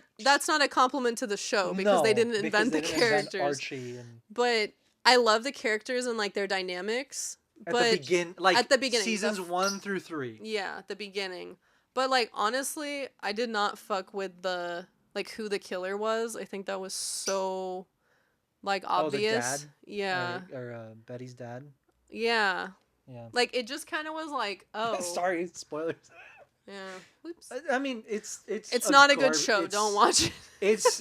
a compliment to the show because they didn't invent the characters. Archie and But I love the characters and like their dynamics. at But the beginning, seasons the 1 through 3. yeah, at the beginning. But like honestly, I did not fuck with the like who the killer was. I think that was so like obvious. dad? Yeah. Or Betty's dad. Yeah. Yeah. Like it just kind of was like, oh. Sorry, spoilers. Yeah. Whoops. I mean, it's Not a good show. Don't watch it.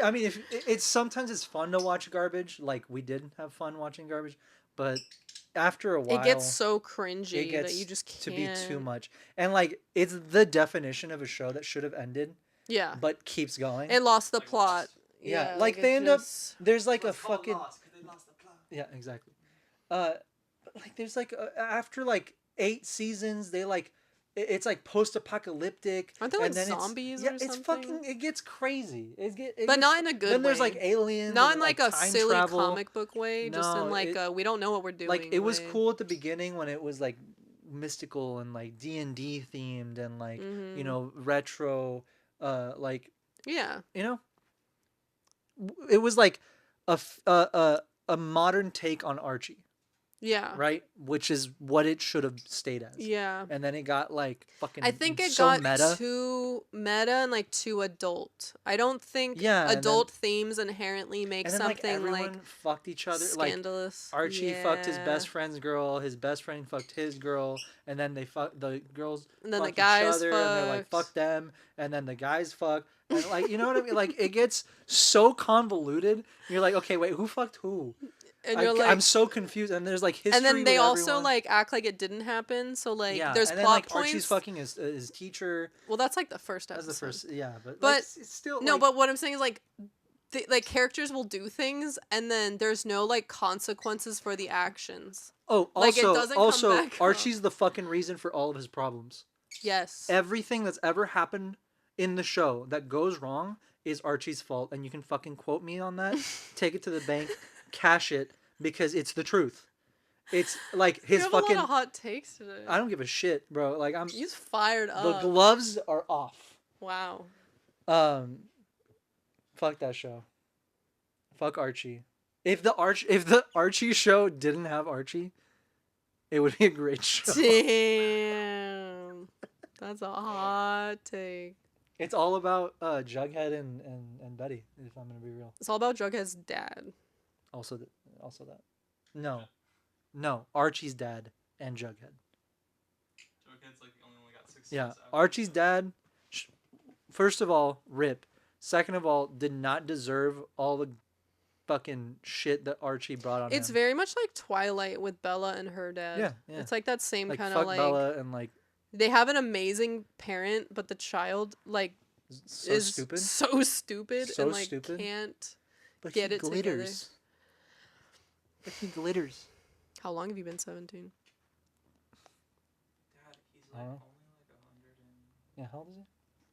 I mean, if it's sometimes it's fun to watch garbage. Like we did have fun watching garbage, but after a while, It gets so cringy it gets that you just can't. to be too much. And like it's the definition of a show that should have ended, Yeah. but keeps going. It lost the Like plot. Lost. Yeah, Yeah. like it they end up. just- There's like a It's called fucking. Lost 'cause they lost the plot. Yeah, exactly. But like there's like after like 8 seasons, they like it's like post-apocalyptic. Aren't there, like, and then zombies yeah, or it's something? fucking. It gets crazy. It But gets, not in a good Then there's way. like aliens. Not and, in like a time silly travel. comic book way, just in No, like it- a we don't know what we're doing. Like it was way. cool at the beginning when it was like mystical and like D&D themed and like Mhm. you know retro, like Yeah. you know, it was like a modern take on Archie. Yeah. right? Which is what it should have stayed as. Yeah. And then it got like fucking I think it so got meta. too meta and like too adult. I don't think Yeah, and adult themes inherently make And then like something everyone like fucked each other. Like scandalous. Archie fucked his Yeah. best friend's girl. His best friend fucked his girl, and then the girls And then the fucked guys each other, and they're like fucked. fuck them, and then the guys fuck, and like you know what I mean? Like it gets so convoluted. You're like, okay, wait, who fucked who? And you're like, I'm so confused. And there's like history. and then they with also everyone. like act like it didn't happen. So like yeah, there's and then plot like points. Archie's fucking his teacher. Well, that's like the first That's episode. the first, yeah, but But like, it's still no, like, but what I'm saying is like like characters will do things and then there's no like consequences for the actions. oh, like, it also doesn't come also back up. Archie's the fucking reason for all of his problems. Yes. Everything that's ever happened in the show that goes wrong is Archie's fault, and you can fucking quote me on that. Take it to the bank, cash it, because it's the truth. It's like his you have fucking. a lot of hot takes today. I don't give a shit, bro. Like I'm. He's fired The up. gloves are off. Wow. Fuck that show. Fuck Archie. If the Archie show didn't have Archie, it would be a great show. Damn. That's a hot take. It's all about Jughead and Betty, if I'm gonna be real. It's all about Jughead's dad. Also that. No, Archie's dad and Jughead. Jughead's like the only one that got 6 Yeah, cents out. Archie's dad. First of all, rip. Second of all, did not deserve all the fucking shit that Archie brought on It's him. very much like Twilight with Bella and her dad. Yeah. It's like that same Like kind fuck of like Bella and like they have an amazing parent, but the child like so is stupid. so stupid So and like stupid. can't. But get he it together. glitters. But he glitters. How long have you been 17? Dad, he's like Huh? only like 100 and... Yeah, how old is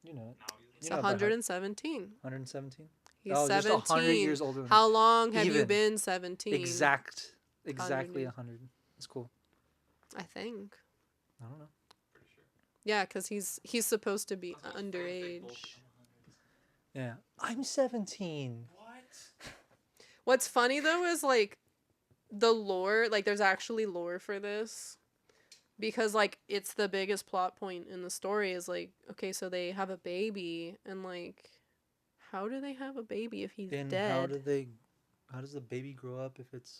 he? You know it. No, he's It's You know it by heart. 117. 117. He's Oh, just 17. 100 years older than How long have you Even. been 17? exactly 100. 100. That's cool. I think. I don't know. pretty sure. Yeah, because he's supposed to be That's what fake underage. bullshit. Yeah, I'm 17. What? What's funny though is like the lore, like there's actually lore for this. Because like it's the biggest plot point in the story is like, okay, so they have a baby and like how do they have a baby if he's And dead? how does the baby grow up if it's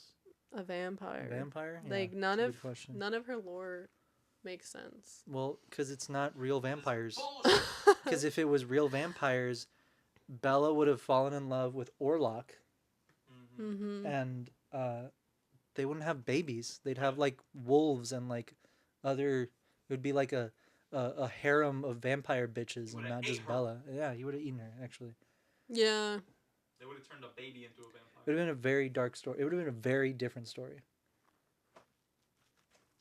A vampire. a vampire? Yeah, Like that's a good question. none of her lore makes sense. Well, because it's not real vampires. Bullshit. Because if it was real vampires, Bella would have fallen in love with Orlok, Mm-hmm. and they wouldn't have babies. They'd have like wolves and like other. It would be like a harem of vampire bitches and Would've not ate just her. Bella. Yeah, he would have eaten her actually. Yeah. They would have turned a baby into a vampire. It would have been a very dark story. It would have been a very different story.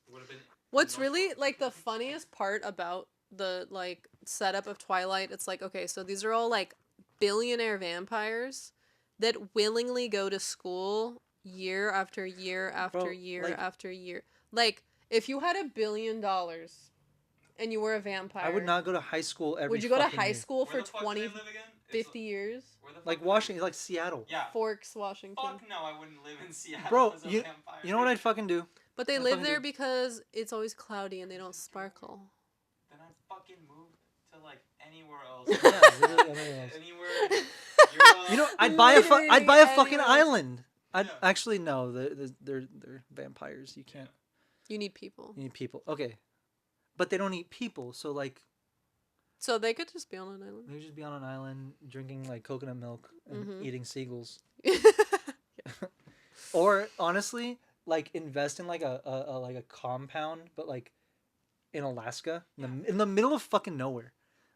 It would have been. What's much really more- like the funniest part about the like setup of Twilight, it's like, okay, so these are all like billionaire vampires that willingly go to school year after year after Bro, year like- after year. Like if you had $1 billion and you were a vampire, I would not go to high school every. would you go to fucking high year. school Where for the fuck do 20, they live again? 50 years? Where the fuck Like do they Washington, live? like Seattle. Yeah. Forks, Washington. Fuck no, I wouldn't live in Seattle Bro, as a you vampire. know what I'd fucking do? But they I'd live fucking there do- because it's always cloudy and they don't sparkle. Then I'd fucking move to like anywhere else. Yeah, literally anywhere else. Anywhere. Europe. You know, I'd buy a Literally fucking anywhere. island. I'd Yeah. actually no, they're vampires. You can't. You need people. You need people. Okay, but they don't eat people. So like, So they could just be on an island. they just be on an island drinking like coconut milk and Mhm. eating seagulls. Or honestly, like invest in like a compound, but like in Alaska, in the middle of fucking nowhere,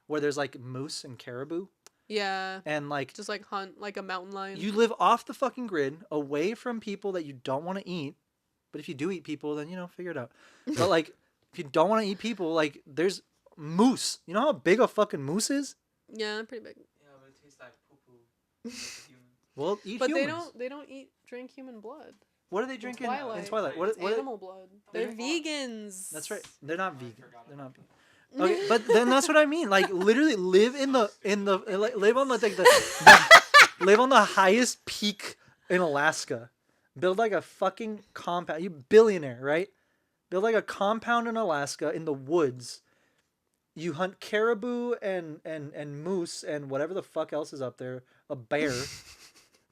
where there's like moose and caribou, Yeah. and like Just like hunt like a mountain lion. you live off the fucking grid, away from people that you don't want to eat. But if you do eat people, then figure it out. But like, if you don't want to eat people, like there's moose. You know how big a fucking moose is? Yeah, pretty big. Yeah, but it tastes like poo poo. Like a human. Well, eat But humans. they don't drink human blood. What are they drinking Twilight. in Twilight? It's What? It's What? animal blood. They're They're vegan. vegans. That's right. They're not I vegan. forgot They're about not vegan. Okay, but then that's what I mean. Like literally live live on the live on the highest peak in Alaska. Build like a fucking compound. You billionaire, right? Build like a compound in Alaska in the woods. You hunt caribou and moose and whatever the fuck else is up there. A bear.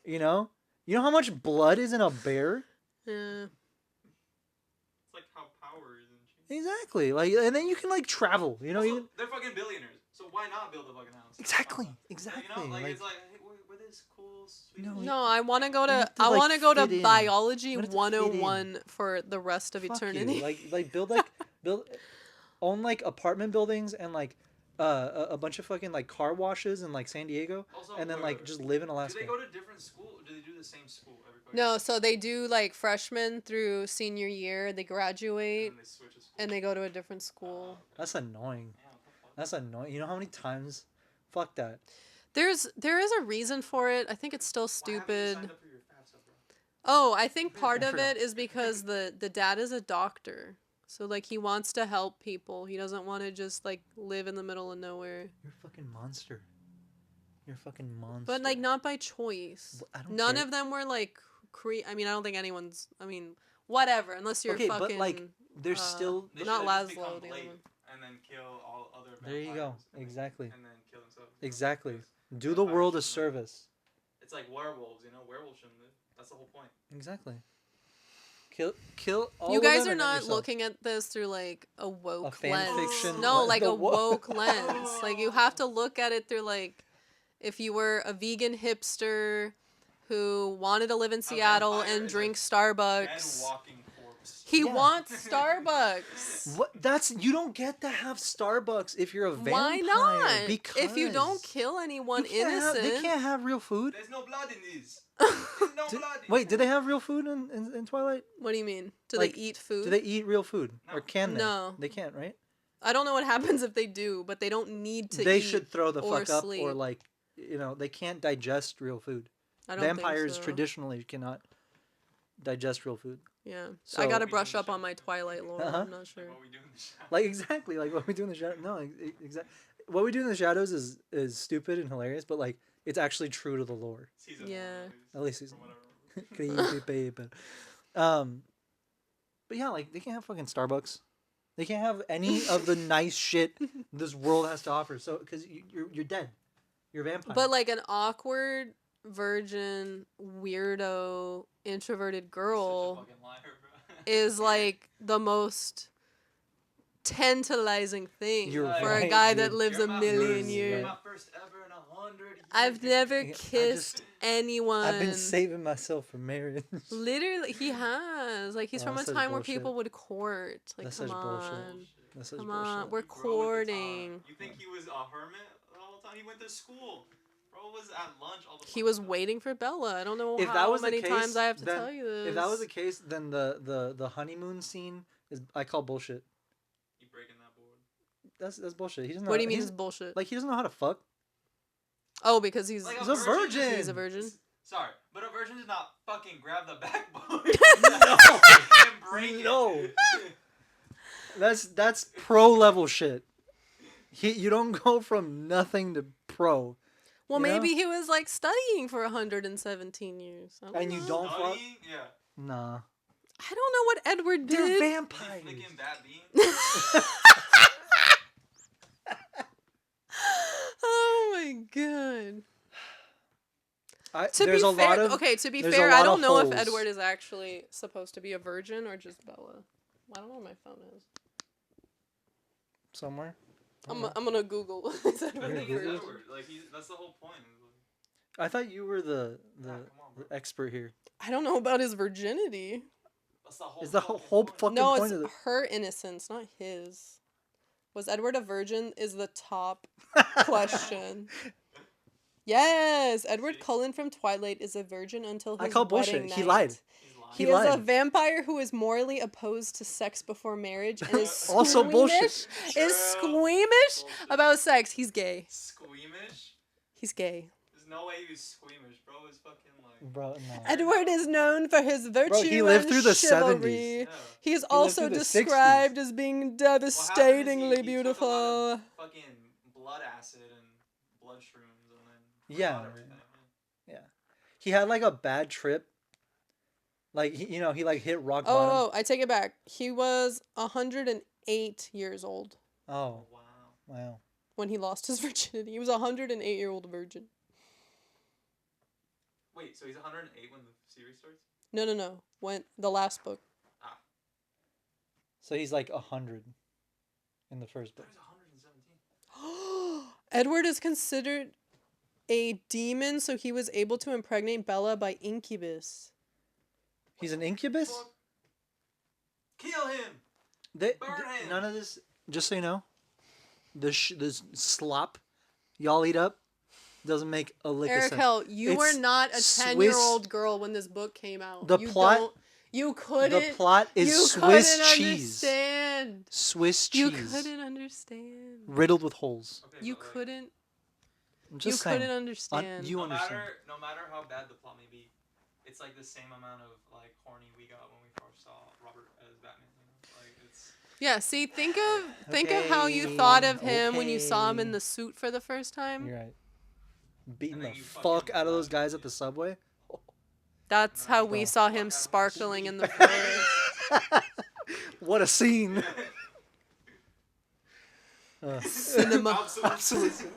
You know? You know how much blood is in a bear? Yeah. It's like how power is in shit. Exactly. Like, and then you can like travel. You know, Also, you can... they're fucking billionaires, so why not build a fucking house? Exactly. Like, Exactly. you know, like, Like, it's like, hey, where this cool, sweet. No, No, I want to go you to have to, I like, want to go to fit in. biology You have to fit in. 101 for the rest of fuck eternity. you. Like build own like apartment buildings and like a bunch of fucking like car washes in like San Diego, Also, and then like just live in Alaska. Do they go to different school, or do they do the same school every fucking No, year? so they do like freshman through senior year, they graduate And they switch a school. and they go to a different school. That's annoying. Yeah, what the fuck? That's annoying. You know how many times? Fuck that. There is a reason for it. I think it's still Why haven't you stupid. signed up for your FAFSA, bro? Oh, I think part I of forgot. it is because the dad is a doctor. So like he wants to help people. He doesn't want to just like live in the middle of nowhere. You're a fucking monster. You're a fucking monster. But like not by choice. I don't None care. of them were like I mean, I don't think anyone's whatever, unless you're Okay, fucking but like there's still They not should've just Laszlo, become the other Blade one. and then kill all other There you go. vampires, and then- Exactly. And then kill themselves. Exactly. Because Do the vampires world a shouldn't live. service. It's like werewolves, you know? Werewolves shouldn't live. That's the whole point. Exactly. Kill all You of guys them are and then not yourself. looking at this through like a woke fan lens. fiction- No, what? like The a wo- woke lens. Like you have to look at it through like if you were a vegan hipster who wanted to live in Seattle vampire and is a drink Dead Starbucks. walking corpse. He Yeah. wants Starbucks. What? That's you don't get to have Starbucks if you're a vampire. Why not? Because If you don't kill anyone you can't innocent. they can't have real food. There's no blood in these. There's no blood in Wait, do they have real food in Twilight? What do you mean? Do Like, they eat food? Do they eat real food, or No. can they? No. They can't, right? I don't know what happens if they do, but they don't need to They eat should throw the or fuck up, sleep. or like, they can't digest real food. I don't Vampires think so. traditionally cannot digest real food. Yeah. So- I gotta We brush do up the on my Twilight lore. Uh-huh. I'm not sure. Like what we do in the shadows. Like exactly, like what we do in the shadows. No, exactly. What we do in the shadows is stupid and hilarious, but like it's actually true to the lore. Season Yeah. one, At least from season what I remember. Creepy baby. But yeah, like they can't have fucking Starbucks. They can't have any of the nice shit this world has to offer. So because you're dead, you're a vampire. But like an awkward virgin weirdo introverted Such a girl fucking liar, bro. is like the most tantalizing thing You're for right, a guy dude. that lives You're a my million first- years. You're my first ever in 100 years. I've never I just- kissed anyone. I've been saving myself for marriage. Literally, he has. Like he's Oh, from a that's such time where bullshit. people would court. Like, That's come such bullshit. on. That's such Come bullshit. on, we're You grow with the time. courting. You think he was a hermit the whole time? He went to school. Bro was at lunch all the He fucking was time. waiting for Bella. I don't know If how that was the many case, times I have to then- tell you this. If that was the case, then the honeymoon scene is I call bullshit. You breaking that board. That's bullshit. He doesn't know. What do you mean he's- it's bullshit? Like he doesn't know how to fuck. Oh, because he's Like He's a virgin. he's a virgin. Sorry, but a virgin did not fucking grab the backbone. No. And break it. No. That's pro level shit. You don't go from nothing to pro. Well, You know? maybe he was like studying for 117 years. I don't And you know. don't fuck. Studying? Yeah. Nah. I don't know what Edward They're did. You vampires. flicking bad beans? Oh my god. To there's be a fair, lot of okay. To be there's a fair, I lot don't of know if holes. Edward is actually supposed to be a virgin or just Bella. I don't know where my phone is. somewhere. I'm gonna Google. Is Edward You're a gonna Google virgin? it? Edward. Like that's the whole point. I thought you were the Nah, come on, bro. expert here. I don't know about his virginity. That's the whole. Is the fucking whole point. fucking No, point it's of the her innocence, not his. Was Edward a virgin? Is the top question. Yes, Edward See? Cullen from Twilight is a virgin until his I call bullshit. wedding He night. lied. He's lying. He He is a lied. vampire who is morally opposed to sex before marriage and is Also bullshit. squeamish- True. Is squeamish Bullshit. about sex. He's gay. Squeamish? He's gay. There's no way he was squeamish, bro. It's fucking like. Bro, no. Edward is known for his virtue he lived and through the chivalry. 70s. Yeah. He is also through the 60s. described as being What happened is devastatingly he took a lot beautiful. of fucking blood acid and blood shrooms and then Yeah. forgot everything. Yeah. He had like a bad trip. Like he like hit rock bottom. Oh, I take it back. He was 108 years old Oh, Wow. wow. when he lost his virginity. He was a 108-year-old virgin. Wait, so he's 108 when the series starts? No. When the last book. So he's like 100 in the first That book. was 117. Edward is considered a demon, so he was able to impregnate Bella by incubus. He's an incubus? Fuck. Kill him! Burn him! None of this, just so you know, this slop y'all eat up doesn't make a lick of sense. Arakel, you It's were not a Swiss- 10-year-old girl when this book came out. The plot- You couldn't. The plot is you Swiss couldn't cheese. Understand. Swiss You cheese. couldn't understand. Riddled with holes. Okay, You but, like, couldn't. I'm You just saying. couldn't understand. you understand. No matter how bad the plot may be, it's like the same amount of like horny we got when we first saw Robert as Batman. You know? Like it's. Yeah. See, think of how you thought of him when you saw him in Okay. the suit for the first time. You're right. Beating And the then you fuck fucking out of those love guys it. at the subway. That's how we Oh. saw him sparkling in the photos. What a scene. Cinema. Absolute. Absolute.